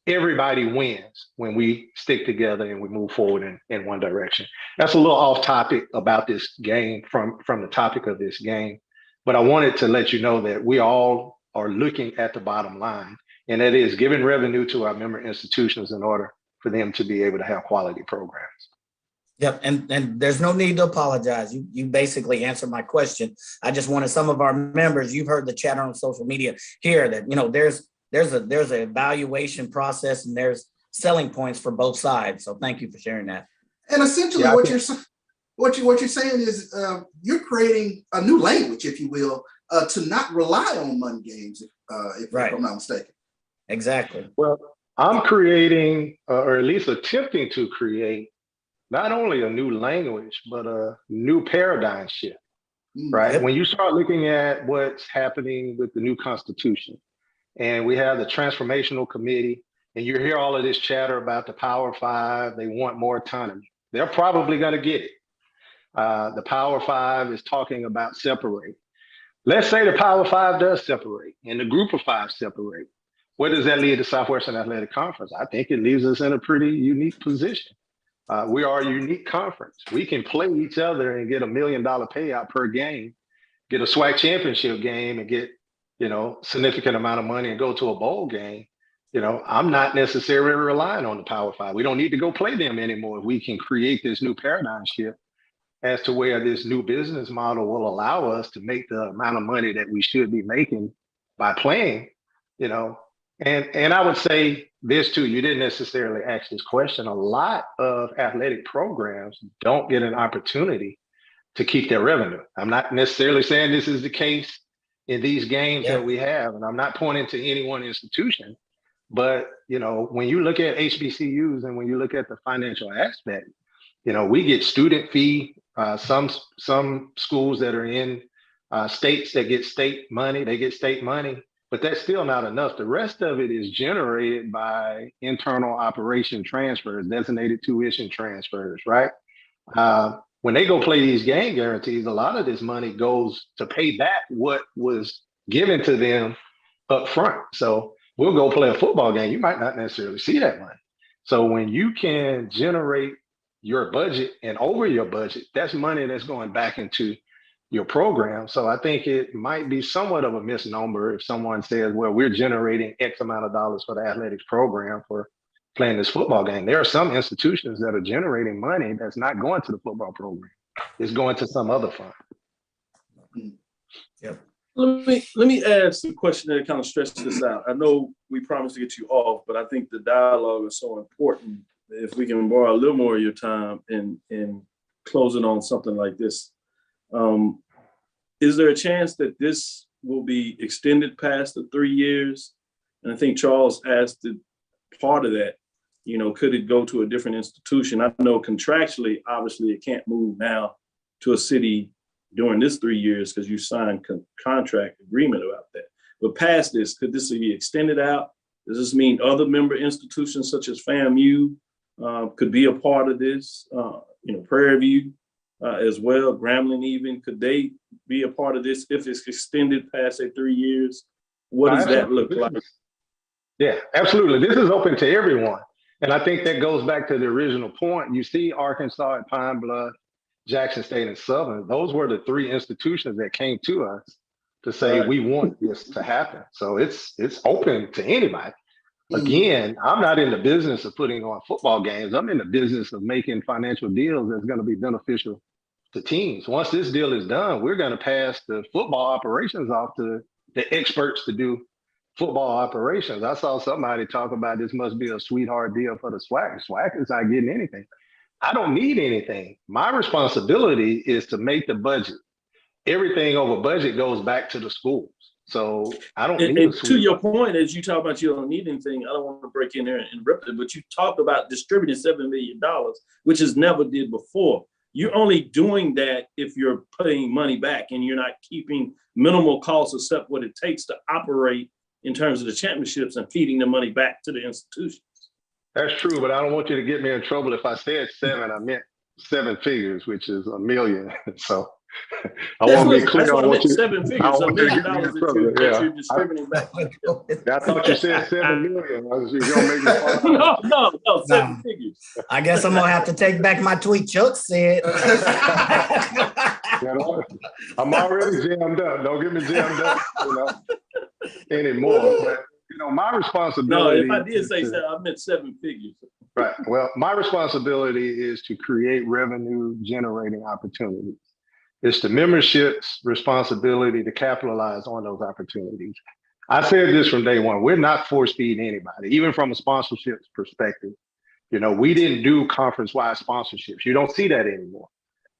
Everybody wins when we stick together and we move forward in one direction. That's a little off topic about this game from the topic of this game, but I wanted to let you know that we all are looking at the bottom line, and that is giving revenue to our member institutions in order for them to be able to have quality programs. Yep, and there's no need to apologize. You basically answered my question. I just wanted some of our members, you've heard the chatter on social media here that, you know, there's there's a evaluation process and there's selling points for both sides. So thank you for sharing that. And essentially, what you're saying is you're creating a new language, if you will, to not rely on money games, if I'm not mistaken. Exactly. Well, I'm creating, or at least attempting to create, not only a new language, but a new paradigm shift, right? When you start looking at what's happening with the new Constitution, and we have the Transformational Committee, and you hear all of this chatter about the Power Five, they want more autonomy. They're probably going to get it. The Power Five is talking about separate. Let's say the Power Five does separate, and the Group of Five separate. Where does that lead to Southwestern Athletic Conference? I think it leaves us in a pretty unique position. We are a unique conference. We can play each other and get $1 million payout per game, get a SWAC championship game and get, significant amount of money and go to a bowl game. I'm not necessarily relying on the Power Five. We don't need to go play them anymore. We can create this new paradigm shift as to where this new business model will allow us to make the amount of money that we should be making by playing, And I would say this too, you didn't necessarily ask this question. A lot of athletic programs don't get an opportunity to keep their revenue. I'm not necessarily saying this is the case in these games that we have, and I'm not pointing to any one institution, but when you look at HBCUs and when you look at the financial aspect, we get student fee, some schools that are in states that get state money, they get state money. But that's still not enough. The rest of it is generated by internal operation transfers, designated tuition transfers, right? When they go play these game guarantees, a lot of this money goes to pay back what was given to them up front. So we'll go play a football game. You might not necessarily see that money. So when you can generate your budget and over your budget, that's money that's going back into your program. So I think it might be somewhat of a misnomer if someone says, well, we're generating X amount of dollars for the athletics program for playing this football game. There are some institutions that are generating money that's not going to the football program. It's going to some other fund. Yep. Let me ask a question that kind of stretches this out. I know we promised to get you off, but I think the dialogue is so important. If we can borrow a little more of your time and close it on something like this. Is there a chance that this will be extended past the 3 years? And I think Charles asked part of that, could it go to a different institution? I know contractually, obviously, it can't move now to a city during this 3 years because you signed contract agreement about that. But past this, could this be extended out? Does this mean other member institutions such as FAMU could be a part of this? Prairie View as well, Grambling even, could they be a part of this if it's extended past 3 years? What does that look like? Yeah, absolutely. This is open to everyone. And I think that goes back to the original point. You see Arkansas at Pine Bluff, Jackson State, and Southern. Those were the 3 institutions that came to us to say, we want this to happen. So it's open to anybody. Again, I'm not in the business of putting on football games. I'm in the business of making financial deals that's going to be beneficial to teams. Once this deal is done, we're going to pass the football operations off to the experts to do football operations. I saw somebody talk about this must be a sweetheart deal for the SWAC. SWAC is not getting anything. I don't need anything. My responsibility is to make the budget. Everything over budget goes back to the schools. So I don't need and to your point, as you talk about you don't need anything, I don't want to break in there and interrupt it, but you talked about distributing $7 million, which is never did before. You're only doing that if you're putting money back and you're not keeping minimal costs except what it takes to operate in terms of the championships and feeding the money back to the institutions. That's true, but I don't want you to get me in trouble. If I said 7, I meant 7 figures, which is $1 million. So I want to be clear on what you 7 figures, $1 million that you're distributing back. I thought you said 7 million. You're gonna make me no, 7 figures. I guess I'm gonna have to take back my tweet Chuck said. I'm already jammed up. Don't get me jammed up, anymore. But my responsibility. No, if I did say that, I meant 7 figures. Right. Well, my responsibility is to create revenue generating opportunities. It's the membership's responsibility to capitalize on those opportunities. I said this from day one. We're not force feeding anybody, even from a sponsorship perspective. We didn't do conference-wide sponsorships. You don't see that anymore.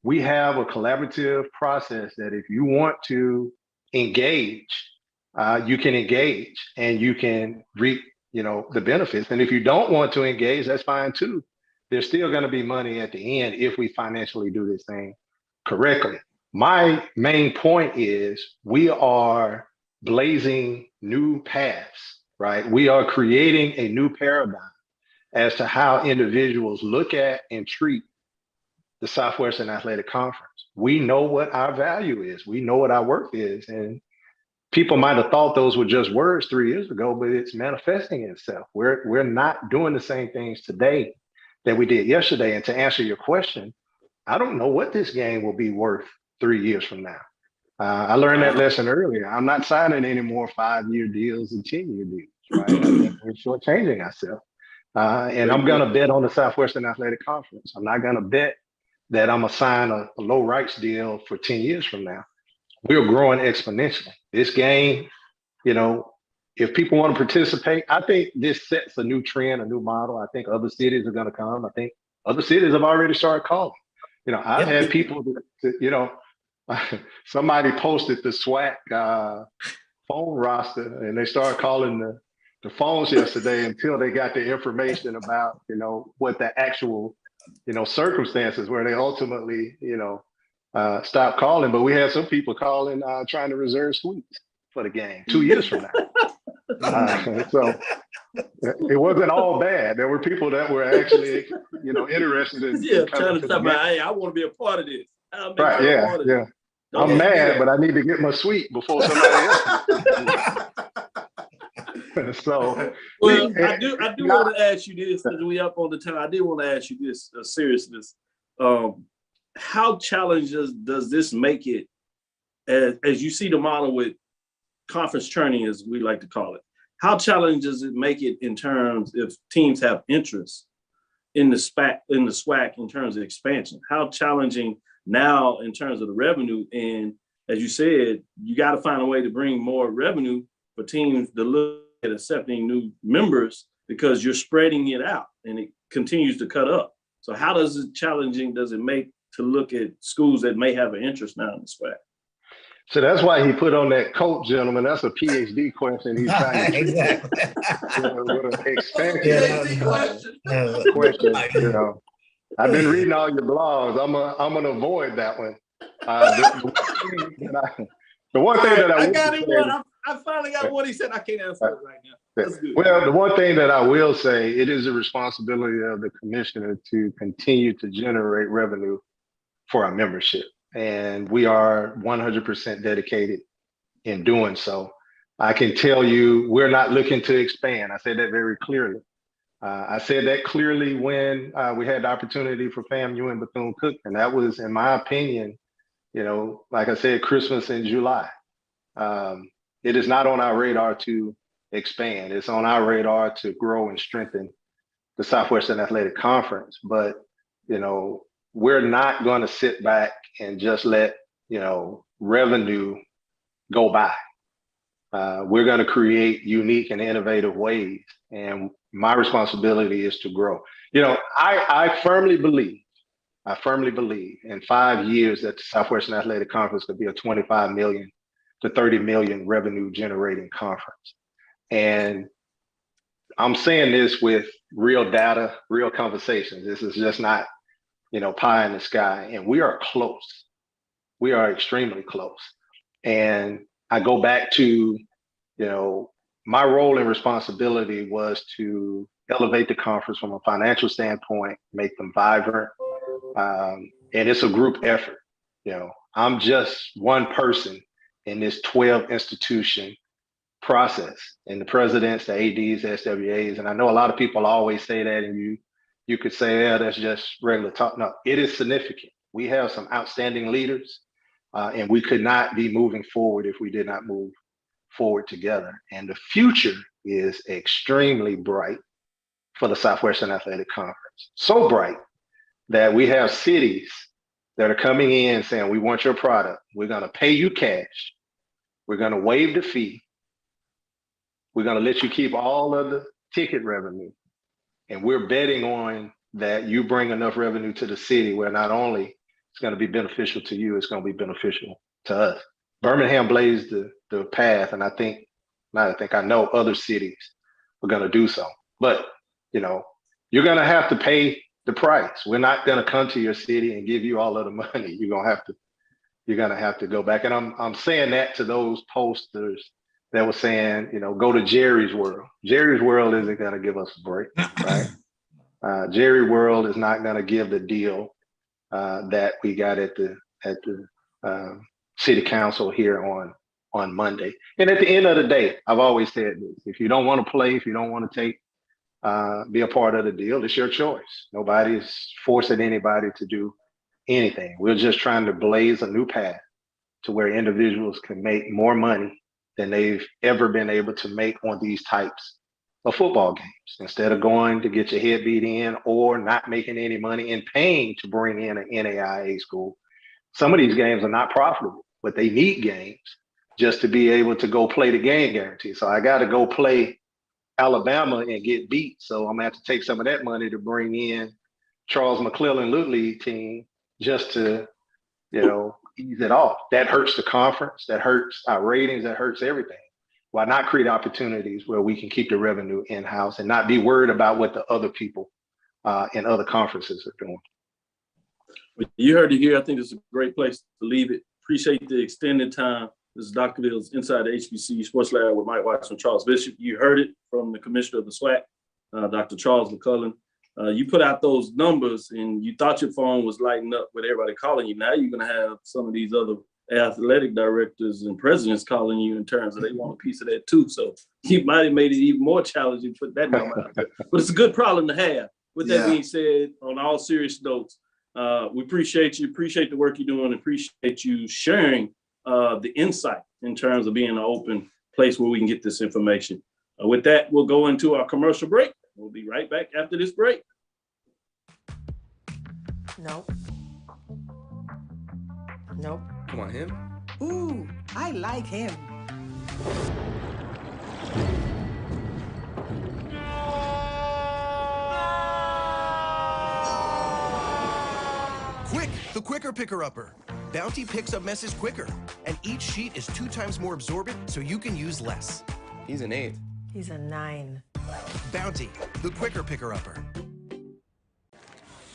We have a collaborative process that if you want to engage, you can engage and you can reap, the benefits. And if you don't want to engage, that's fine too. There's still going to be money at the end if we financially do this thing correctly. My main point is we are blazing new paths, right? We are creating a new paradigm as to how individuals look at and treat the Southwestern Athletic Conference. We know what our value is. We know what our worth is. And people might have thought those were just words 3 years ago, but it's manifesting itself. We're not doing the same things today that we did yesterday. And to answer your question, I don't know what this game will be worth 3 years from now. I learned that lesson earlier. I'm not signing any more 5-year deals and 10-year deals, right? I think we're shortchanging ourselves. And I'm going to bet on the Southwestern Athletic Conference. I'm not going to bet that I'm going to sign a low rights deal for 10 years from now. We're growing exponentially. This game, if people want to participate, I think this sets a new trend, a new model. I think other cities are going to come. I think other cities have already started calling. I've had people, somebody posted the SWAC phone roster and they started calling the phones yesterday until they got the information about, what the actual, circumstances where they ultimately, stopped calling. But we had some people calling, trying to reserve suites for the game 2 years from now. So it wasn't all bad. There were people that were actually, interested in trying to talk about, hey, I want to be a part of this. Right, yeah. I'm mad, but I need to get my suite before somebody else. So, I do want to ask you this, because we up on the time. I did want to ask you this, seriousness. How challenging does this make it, as you see the model with conference churning, as we like to call it? How challenging does it make it in terms if teams have interest in the SWAC in terms of expansion? How challenging now in terms of the revenue? And as you said, you got to find a way to bring more revenue for teams to look at accepting new members, because you're spreading it out and it continues to cut up. So how challenging does it make to look at schools that may have an interest now in the SWAC? So that's why he put on that coat, gentlemen. That's a PhD question. He's trying to exactly. With an expansion question. I've been reading all your blogs. I'm gonna avoid that one. The one thing that I got it. I finally got what he said. I can't answer it right now. That's good. Well, the one thing that I will say, it is the responsibility of the commissioner to continue to generate revenue for our membership. And we are 100% dedicated in doing so. I can tell you, we're not looking to expand. I said that very clearly. I said that clearly when we had the opportunity for FAMU and Bethune-Cookman, and that was, in my opinion, like I said, Christmas in July. It is not on our radar to expand. It's on our radar to grow and strengthen the Southwestern Athletic Conference. But, we're not going to sit back and just let, revenue go by. We're going to create unique and innovative ways. And my responsibility is to grow. I firmly believe in 5 years that the Southwestern Athletic Conference could be a 25 million to 30 million revenue generating conference. And I'm saying this with real data, real conversations. This is just not, pie in the sky. And we are close. We are extremely close. And I go back to, my role and responsibility was to elevate the conference from a financial standpoint, make them vibrant. And it's a group effort. I'm just one person in this 12 institution process, and the presidents, the ADs, the SWAs. And I know a lot of people always say that, and you could say, yeah, that's just regular talk. No, it is significant. We have some outstanding leaders, and we could not be moving forward if we did not move forward together. And the future is extremely bright for the Southwestern Athletic Conference. So bright that we have cities that are coming in saying, we want your product. We're going to pay you cash. We're going to waive the fee. we're going to let you keep all of the ticket revenue. And we're betting on that you bring enough revenue to the city where not only it's going to be beneficial to you, it's going to be beneficial to us. Birmingham blazed the path, and I know other cities are going to do so. But, you're going to have to pay the price. We're not going to come to your city and give you all of the money. You're going to have to go back. And I'm saying that to those posters that were saying, go to Jerry's World. Jerry's World isn't going to give us a break, right? Jerry World is not going to give the deal that we got at the city council here on Monday. And at the end of the day, I've always said this: if you don't want to play, if you don't want to be a part of the deal, it's your choice. Nobody's forcing anybody to do anything. We're just trying to blaze a new path to where individuals can make more money than they've ever been able to make on these types of football games. Instead of going to get your head beat in or not making any money and paying to bring in an NAIA school, some of these games are not profitable, but they need games just to be able to go play the game guarantee. So I got to go play Alabama and get beat. So I'm gonna have to take some of that money to bring in Charles McClellan Little League team just to, ease it off. That hurts the conference, that hurts our ratings, that hurts everything. Why not create opportunities where we can keep the revenue in-house and not be worried about what the other people in other conferences are doing? You heard it here. I think it's a great place to leave it. Appreciate the extended time. This is Dr. Bill's Inside the HBCU Sports Lab with Mike Watson and Charles Bishop. You heard it from the commissioner of the SWAC, Dr. Charles McCullen. You put out those numbers and you thought your phone was lighting up with everybody calling you. Now you're going to have some of these other athletic directors and presidents calling you in terms of they want a piece of that too. So you might have made it even more challenging to put that number out there. But it's a good problem to have. With that being said, on all serious notes, we appreciate you, appreciate the work you're doing, appreciate you sharing the insight in terms of being an open place where we can get this information. With that, we'll go into our commercial break. We'll be right back after this break. Nope. Come on, him. Ooh, I like him. Quick, the quicker picker-upper. Bounty picks up messes quicker, and each sheet is 2 times more absorbent, so you can use less. He's an 8. He's a 9. Bounty, the quicker picker-upper.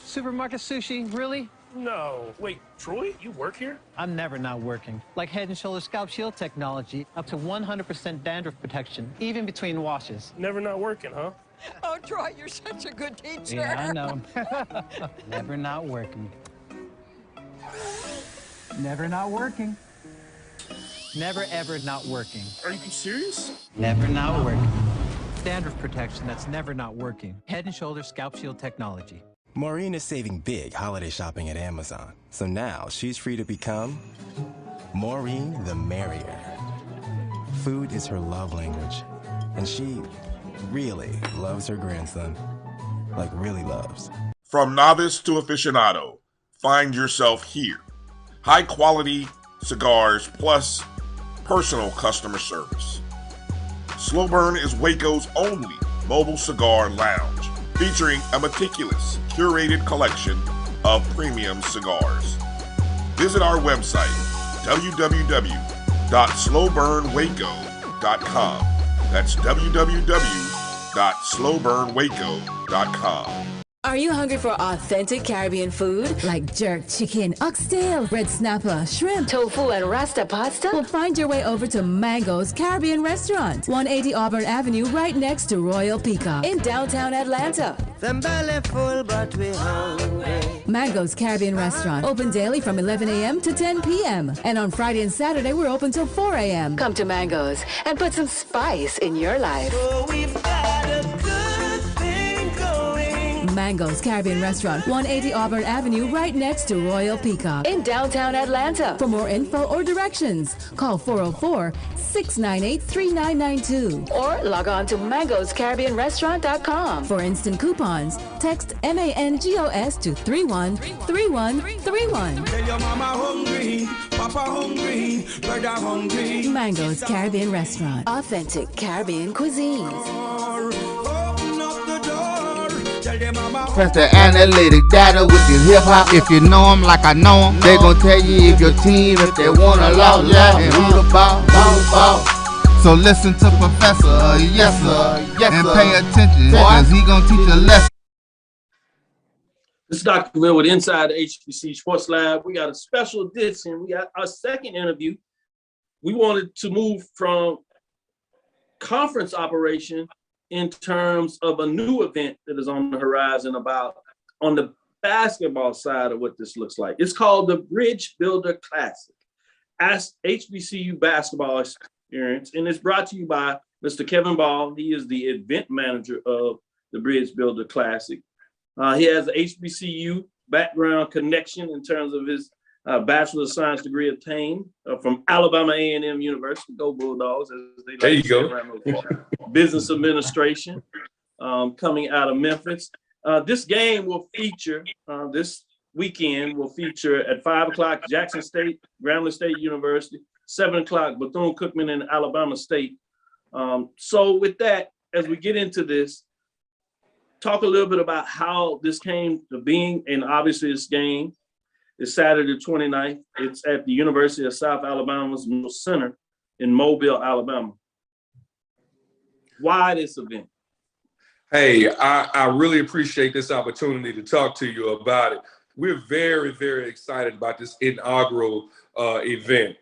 Supermarket sushi, really? No. Wait, Troy, you work here? I'm never not working. Like Head & Shoulders Scalp Shield technology, up to 100% dandruff protection, even between washes. Never not working, huh? Oh, Troy, you're such a good teacher. Yeah, I know. Never not working. Never not working. Never ever not working. Are you serious? Never not working. Dandruff protection that's never not working. Head & Shoulders Scalp Shield technology. Maureen is saving big holiday shopping at Amazon. So now she's free to become Maureen the Merrier. Food is her love language. And she really loves her grandson. Like really loves. From novice to aficionado, find yourself here. High quality cigars plus personal customer service. Slow Burn is Waco's only mobile cigar lounge, featuring a meticulous, curated collection of premium cigars. Visit our website, www.slowburnwaco.com. That's www.slowburnwaco.com. Are you hungry for authentic Caribbean food? Like jerk chicken, oxtail, red snapper, shrimp, tofu, and rasta pasta? Well, find your way over to Mango's Caribbean Restaurant, 180 Auburn Avenue, right next to Royal Peacock in downtown Atlanta. Them belly full, but we hungry. Mango's Caribbean Restaurant, open daily from 11 a.m. to 10 p.m. And on Friday and Saturday, we're open till 4 a.m. Come to Mango's and put some spice in your life. Oh, we've got a good thing going. Mango's Caribbean Restaurant, 180 Auburn Avenue, right next to Royal Peacock in downtown Atlanta. For more info or directions, call 404-6 698-3992. Or log on to mangoscaribbeanrestaurant.com. For instant coupons, text MANGOS to 313131. Tell your mama hungry, papa hungry, brother hungry. Mango's Caribbean Restaurant. Authentic Caribbean cuisines. Open up the door. Tell your mama Press the analytic data with your hip hop. If you know them like I know them, they gon' tell you if your team, if they wanna loud and who the ball. So listen to Professor, yes sir, and pay attention, cause he gon' teach a lesson. This is Dr. Will with Inside the HBCU Sports Lab. We got a special edition. We got our second interview. We wanted to move from conference operation in terms of a new event that is on the horizon on the basketball side of what this looks like. It's called the Bridge Builder Classic, HBCU basketball experience, and it's brought to you by Mr. Kevin Ball. He is the event manager of the Bridge Builder Classic. He has an HBCU background connection in terms of his Bachelor of Science degree obtained from Alabama A&M University. Go Bulldogs, as they like there you to go. say around business administration, coming out of Memphis. This game will feature, this weekend will feature at 5 o'clock Jackson State, Grambling State University, 7 o'clock Bethune-Cookman and Alabama State. So with that, as we get into this, talk a little bit about how this came to being, and obviously this game is Saturday the 29th. It's at the University of South Alabama's Center in Mobile, Alabama. Why this event? Hey, I really appreciate this opportunity to talk to you about it. We're very, very excited about this inaugural event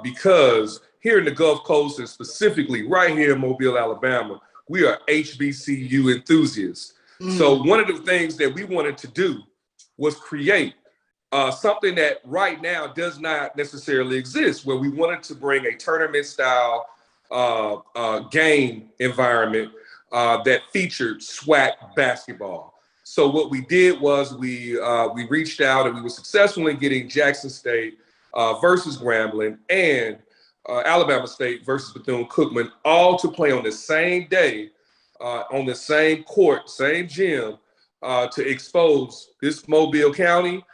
because here in the Gulf Coast, and specifically right here in Mobile, Alabama, we are HBCU enthusiasts. So one of the things that we wanted to do was create something that right now does not necessarily exist, where we wanted to bring a tournament style game environment that featured SWAC basketball. So what we did was we reached out and we were successful in getting Jackson State versus Grambling and Alabama State versus Bethune-Cookman all to play on the same day, on the same court, same gym, to expose this Mobile County,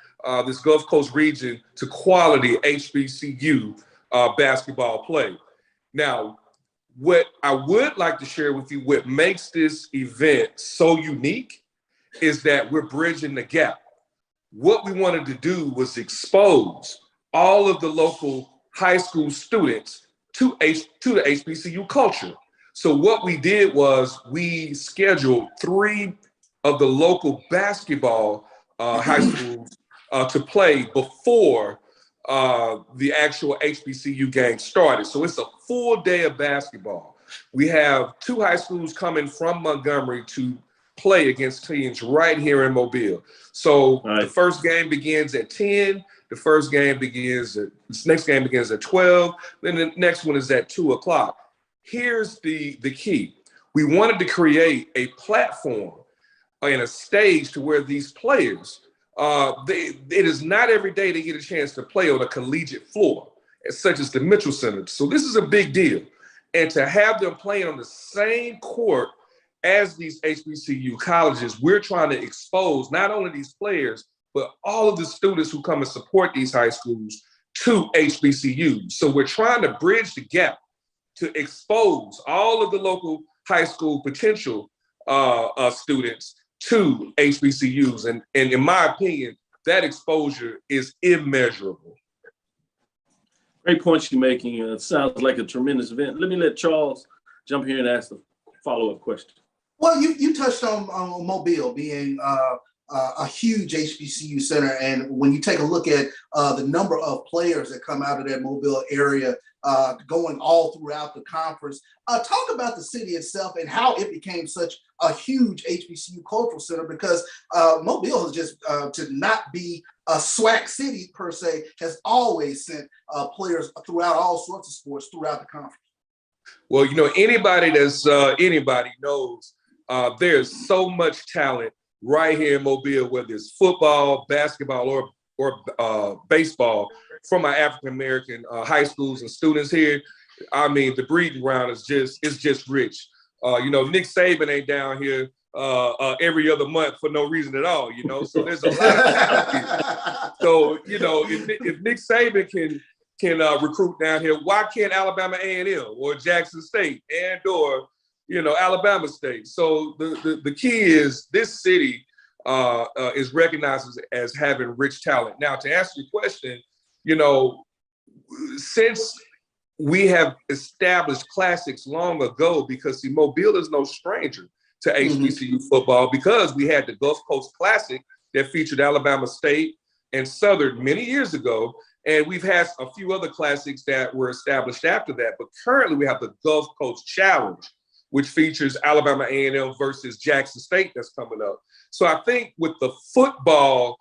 this Gulf Coast region to quality HBCU basketball play. Now, what I would like to share with you, what makes this event so unique is that we're bridging the gap. What we wanted to do was expose all of the local high school students to the HBCU culture. So what we did was we scheduled 3 of the local basketball high schools to play before the actual HBCU game started. So it's a full day of basketball. We have 2 high schools coming from Montgomery to play against teams right here in Mobile. So the first game begins at 10. This next game begins at 12. Then the next one is at 2 o'clock. Here's the key. We wanted to create a platform and a stage to where these players, it is not every day they get a chance to play on a collegiate floor, such as the Mitchell Center. So this is a big deal. And to have them playing on the same court as these HBCU colleges, we're trying to expose not only these players, but all of the students who come and support these high schools to HBCUs. So we're trying to bridge the gap to expose all of the local high school potential students to HBCUs. And in my opinion, that exposure is immeasurable. Great points you're making. It sounds like a tremendous event. Let me let Charles jump here and ask the follow-up question. Well, you touched on Mobile being a huge HBCU center, and when you take a look at the number of players that come out of that Mobile area, going all throughout the conference, talk about the city itself and how it became such a huge HBCU cultural center, because Mobile has just, to not be a SWAC city per se, has always sent players throughout all sorts of sports throughout the conference. Well, you know, anybody knows there's so much talent right here in Mobile, whether it's football, basketball, or baseball, from our African-American high schools and students here. I mean, the breeding ground is just rich. Nick Saban ain't down here every other month for no reason at all, So there's a lot of talent here. So, if Nick Saban can recruit down here, why can't Alabama A&M or Jackson State or Alabama State? So the key is this city is recognized as having rich talent. Now, to answer your question, since we have established classics long ago, because Mobile is no stranger to HBCU football, because we had the Gulf Coast Classic that featured Alabama State and Southern many years ago. And we've had a few other classics that were established after that. But currently we have the Gulf Coast Challenge, which features Alabama A&M versus Jackson State that's coming up. So I think with the football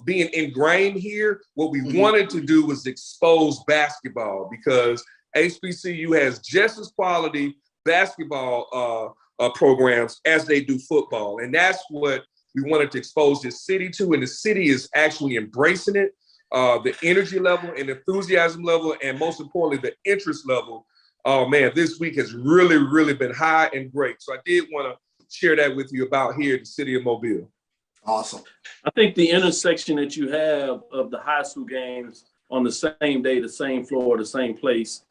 being ingrained here, what we wanted to do was expose basketball, because HBCU has just as quality basketball programs as they do football. And that's what we wanted to expose this city to. And the city is actually embracing it. The energy level and enthusiasm level, and most importantly, the interest level, this week has really, really been high and great. So I did want to share that with you about here in the city of Mobile. Awesome. I think the intersection that you have of the high school games on the same day, the same floor, the same place,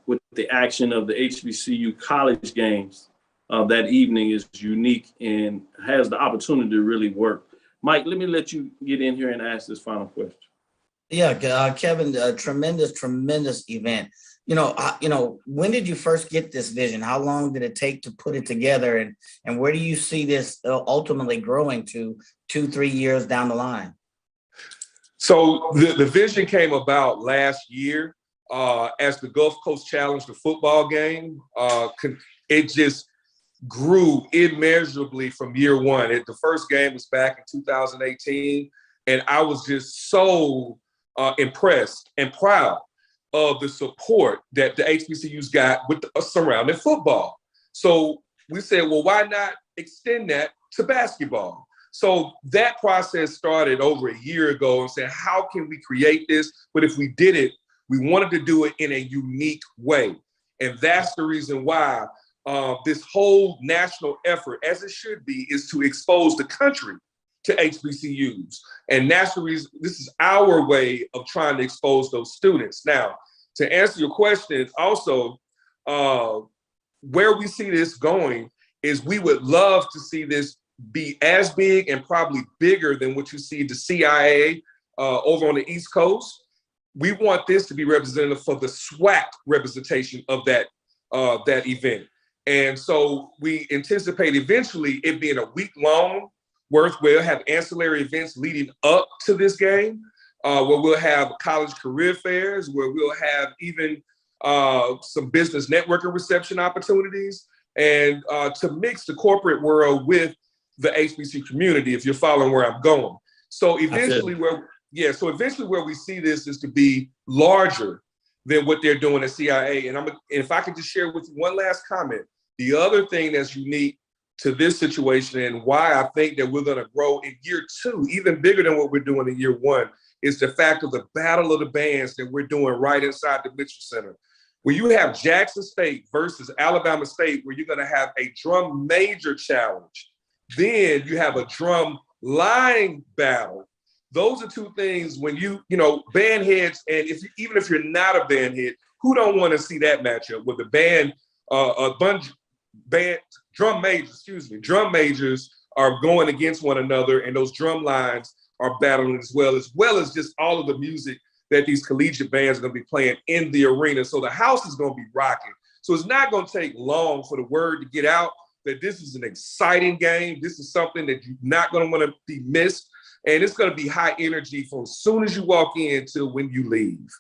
with the action of the HBCU college games that evening is unique and has the opportunity to really work. Mike, let me let you get in here and ask this final question. Yeah, Kevin, a tremendous event. When did you first get this vision? How long did it take to put it together? And where do you see this ultimately growing to 2-3 years down the line? So the vision came about last year as the Gulf Coast Challenge, the football game. It just grew immeasurably from year one. The first game was back in 2018, and I was just so impressed and proud of the support that the HBCUs got with surrounding football. So we said, well, why not extend that to basketball? So that process started over a year ago and said, how can we create this? But if we did it, we wanted to do it in a unique way. And that's the reason why this whole national effort, as it should be, is to expose the country to HBCUs. And that's the reason, this is our way of trying to expose those students. Now, to answer your question, also, where we see this going is we would love to see this be as big and probably bigger than what you see the CIA over on the East Coast. We want this to be representative for the SWAC representation of that event. And so we anticipate eventually it being a week-long where we'll have ancillary events leading up to this game, where we'll have college career fairs, where we'll have even some business networking reception opportunities, and to mix the corporate world with the HBCU community, if you're following where I'm going. So eventually where we see this is to be larger than what they're doing at CIA. And if I could just share with you one last comment, the other thing that's unique to this situation and why I think that we're going to grow in year two, even bigger than what we're doing in year one, is the fact of the battle of the bands that we're doing right inside the Mitchell Center. Where you have Jackson State versus Alabama State, where you're going to have a drum major challenge. Then you have a drum line battle. Those are two things when band heads, and even if you're not a band head, who don't want to see that matchup with the drum majors are going against one another, and those drum lines are battling as well as just all of the music that these collegiate bands are going to be playing in the arena. So the house is going to be rocking. So it's not going to take long for the word to get out that this is an exciting game. This is something that you're not going to want to be missed. And it's going to be high energy from as soon as you walk in till when you leave.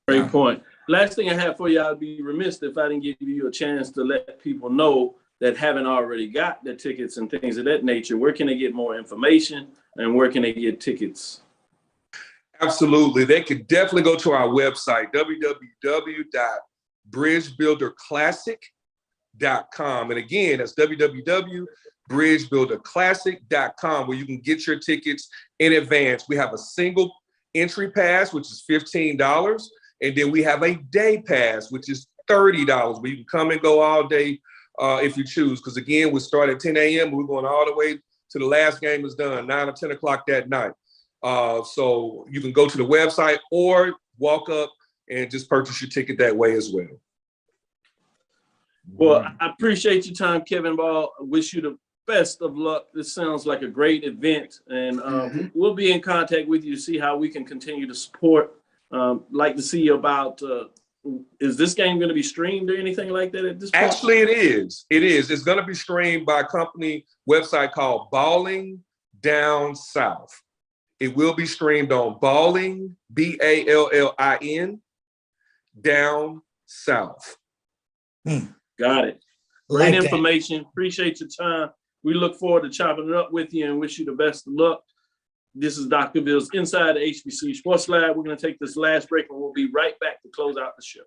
Great point. Last thing I have for you, I'd be remiss if I didn't give you a chance to let people know that haven't already got their tickets and things of that nature. Where can they get more information and where can they get tickets? Absolutely. They could definitely go to our website, www.bridgebuilderclassic.com. And again, that's www.bridgebuilderclassic.com, where you can get your tickets in advance. We have a single entry pass, which is $15. And then we have a day pass, which is $30, where you can come and go all day if you choose. Because again, we start at 10 a.m. We're going all the way to the last game is done, 9 or 10 o'clock that night. So you can go to the website or walk up and just purchase your ticket that way as well. Well, I appreciate your time, Kevin Ball. I wish you the best of luck. This sounds like a great event, and we'll be in contact with you to see how we can continue to support. Like to see about, is this game going to be streamed or anything like that at this point? Actually, it is. It is. It's going to be streamed by a company website called Balling Down South. It will be streamed on Balling, Ballin, Down South. Got it. Great information. Appreciate your time. We look forward to chopping it up with you and wish you the best of luck. This is Dr. Bill's Inside the HBCU Sports Lab. We're going to take this last break and we'll be right back to close out the show.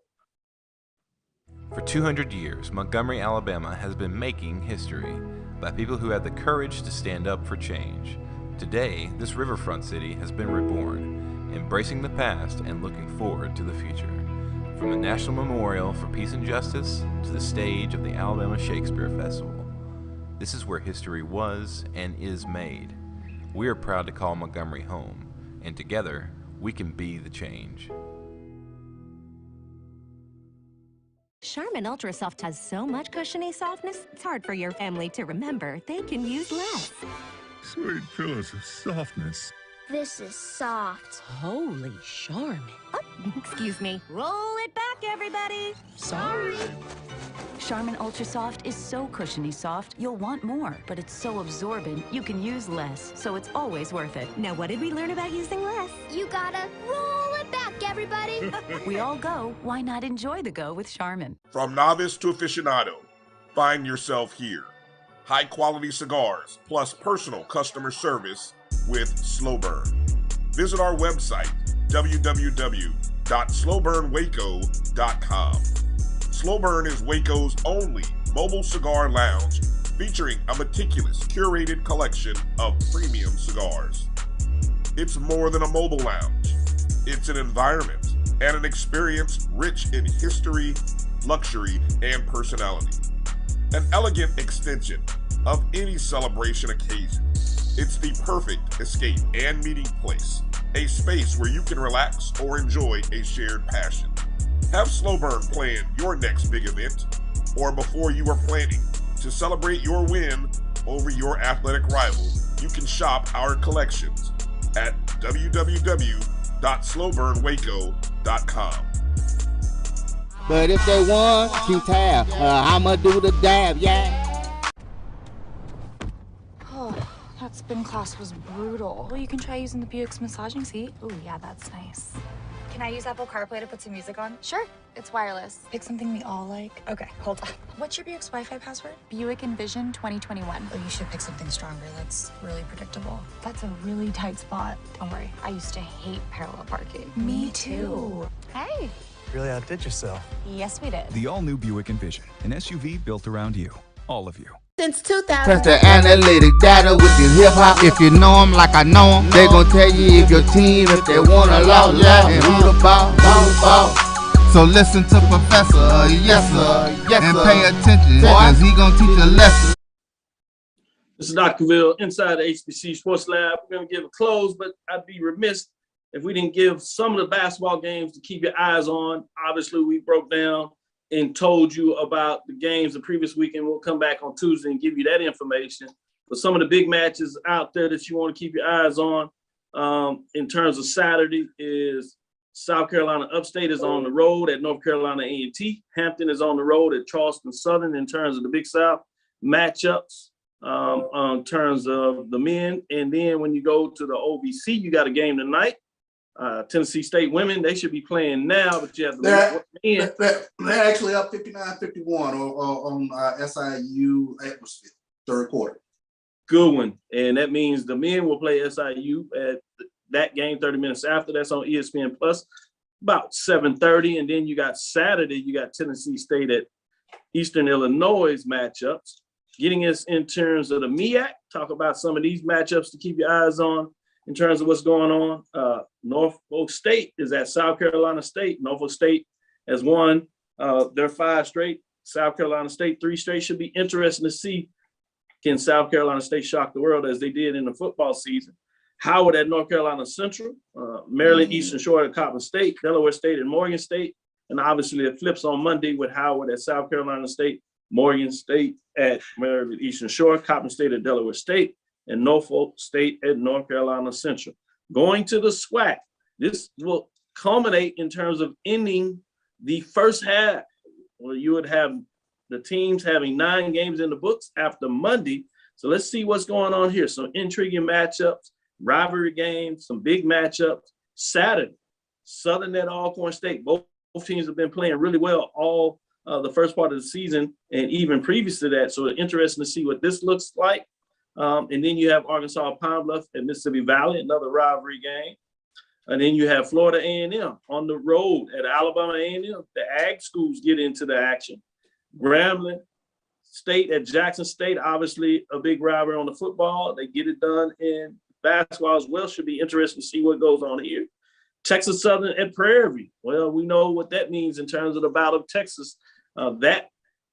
For 200 years, Montgomery, Alabama has been making history by people who had the courage to stand up for change. Today, this riverfront city has been reborn, embracing the past and looking forward to the future. From the National Memorial for Peace and Justice to the stage of the Alabama Shakespeare Festival, this is where history was and is made. We are proud to call Montgomery home, and together, we can be the change. Charmin Ultra Soft has so much cushiony softness, it's hard for your family to remember they can use less. Sweet pillows of softness. This is soft. Holy Charmin. Oh, excuse me. Roll it back, everybody. Sorry. Charmin Ultra Soft is so cushiony soft, you'll want more, but it's so absorbent, you can use less, so it's always worth it. Now, what did we learn about using less? You gotta roll it back, everybody. We all go, why not enjoy the go with Charmin? From novice to aficionado, find yourself here. High-quality cigars plus personal customer service with Slow Burn. Visit our website, www.slowburnwaco.com. Slow Burn is Waco's only mobile cigar lounge featuring a meticulous, curated collection of premium cigars. It's more than a mobile lounge. It's an environment and an experience rich in history, luxury, and personality. An elegant extension of any celebration occasion. It's the perfect escape and meeting place, a space where you can relax or enjoy a shared passion. Have Slow Burn plan your next big event, or before you are planning to celebrate your win over your athletic rival, you can shop our collections at www.slowburnwaco.com. But if they want to tab, I'ma do the dab, yeah. Oh, that spin class was brutal. Well, you can try using the Buick's massaging seat. Oh, yeah, that's nice. Can I use Apple CarPlay to put some music on? Sure, it's wireless. Pick something we all like. Okay, hold on. What's your Buick's Wi-Fi password? Buick Envision 2021. Oh, you should pick something stronger. That's really predictable. That's a really tight spot. Don't worry, I used to hate parallel parking. Me too. Hey. Really outdid yourself. Yes, we did. The all-new Buick Envision, an SUV built around you, all of you. Since 2000. Test the analytic data with your hip hop. If you know them like I know them, they gon' tell you if your team, if they wanna loud, and who the ball. So listen to Professor, yes sir, and pay attention, cause he gon' teach a lesson. This is Dr. Ville, inside the HBCU Sports Lab. We're gonna give a close, but I'd be remiss if we didn't give some of the basketball games to keep your eyes on. Obviously, we broke down and told you about the games the previous weekend. We'll come back on Tuesday and give you that information. But some of the big matches out there that you want to keep your eyes on in terms of Saturday is South Carolina Upstate is on the road at North Carolina A&T. Hampton is on the road at Charleston Southern in terms of the Big South matchups in terms of the men. And then when you go to the OVC, you got a game tonight. Tennessee State women, they should be playing now, but you have to they're actually up 59-51 on SIU atmosphere, third quarter. Good one. And that means the men will play SIU at that game 30 minutes after. That's on ESPN Plus, about 7:30. And then you got Saturday, you got Tennessee State at Eastern Illinois matchups. Getting us in terms of the MEAC, talk about some of these matchups to keep your eyes on. in terms of what's going on. Norfolk State is at South Carolina State. Norfolk State has won their 5 straight. South Carolina State 3 straight. Should be interesting to see, can South Carolina State shock the world as they did in the football season. Howard at North Carolina Central, Maryland Eastern Shore at Coppin State, Delaware State and Morgan State. And obviously it flips on Monday with Howard at South Carolina State, Morgan State at Maryland Eastern Shore, Coppin State at Delaware State, and Norfolk State at North Carolina Central. Going to the SWAC, this will culminate in terms of ending the first half, where you would have the teams having 9 games in the books after Monday. So let's see what's going on here. Some intriguing matchups, rivalry games, some big matchups. Saturday, Southern at Alcorn State. Both teams have been playing really well all the first part of the season and even previous to that. So it's interesting to see what this looks like. And then you have Arkansas Pine Bluff at Mississippi Valley, another rivalry game. And then you have Florida A&M on the road at Alabama A&M. The Ag schools get into the action. Grambling State at Jackson State, obviously a big rivalry on the football. They get it done in basketball as well. Should be interesting to see what goes on here. Texas Southern at Prairie View. Well, we know what that means in terms of the Battle of Texas. That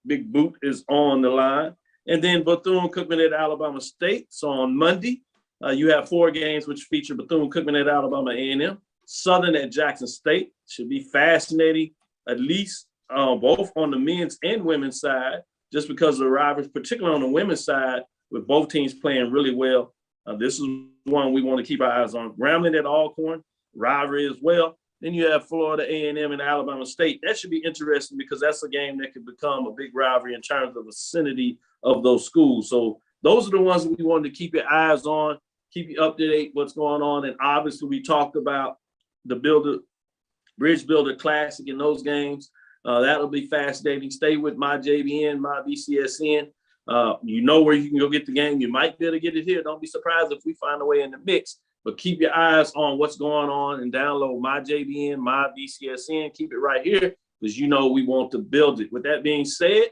big boot is on the line. And then Bethune-Cookman at Alabama State. So on Monday, you have 4 games which feature Bethune-Cookman at Alabama A&M. Southern at Jackson State. Should be fascinating, at least both on the men's and women's side, just because of the rivals, particularly on the women's side, with both teams playing really well. This is one we want to keep our eyes on. Grambling at Alcorn, rivalry as well. Then you have Florida A&M and Alabama State. That should be interesting because that's a game that could become a big rivalry in terms of vicinity of those schools. So those are the ones that we wanted to keep your eyes on, keep you up to date what's going on. And obviously we talked about the Bridge Builder Classic in those games. That'll be fascinating. Stay with my JBN, my BCSN. You know where you can go get the game. You might be able to get it here. Don't be surprised if we find a way in the mix. But keep your eyes on what's going on and download my JBN, my BCSN. Keep it right here because you know we want to build it. With that being said,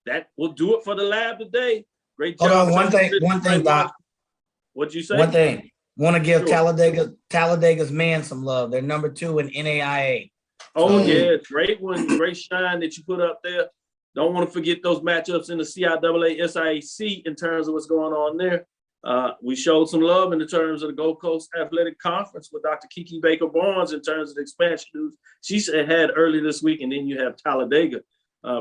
that will do it for the lab today. Great job. Hold on, one thing, Doc. What'd you say? One thing. Want to give Talladega's men some love. They're number 2 in NAIA. Oh, yeah. Great one. Great shine that you put up there. Don't want to forget those matchups in the CIAA SIAC in terms of what's going on there. We showed some love in the terms of the Gold Coast Athletic Conference with Dr. Kiki Baker-Barnes in terms of the expansion news she had earlier this week. And then you have Talladega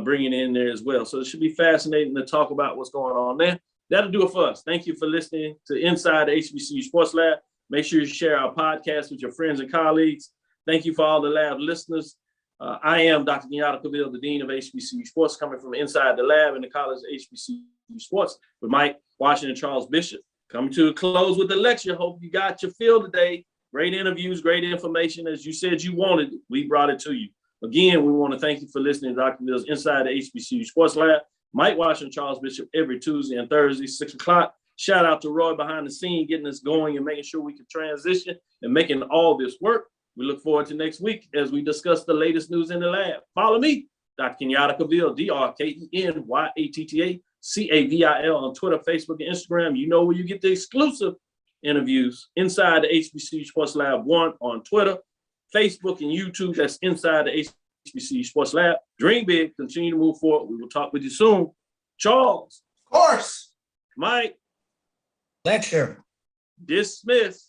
bringing in there as well. So it should be fascinating to talk about what's going on there. That'll do it for us. Thank you for listening to Inside the HBCU Sports Lab. Make sure you share our podcast with your friends and colleagues. Thank you for all the lab listeners. I am Dr. Kenyatta Cavill, the Dean of HBCU Sports, coming from inside the lab in the College of HBCU Sports with Mike Washington, Charles Bishop. Coming to a close with the lecture. Hope you got your fill today. Great interviews, great information. As you said you wanted, we brought it to you. Again, we want to thank you for listening to Dr. Mills Inside the HBCU Sports Lab. Mike Washington, Charles Bishop, every Tuesday and Thursday, 6 o'clock. Shout out to Roy behind the scene, getting us going and making sure we can transition and making all this work. We look forward to next week as we discuss the latest news in the lab. Follow me, Dr. Kenyatta Cavill, DrKenyatta Cavil on Twitter, Facebook, and Instagram. You know where you get the exclusive interviews. Inside the HBCU Sports Lab 1 on Twitter, Facebook, and YouTube. That's Inside the HBCU Sports Lab. Dream big, continue to move forward. We will talk with you soon. Charles. Of course. Mike. Lecture. Dismiss.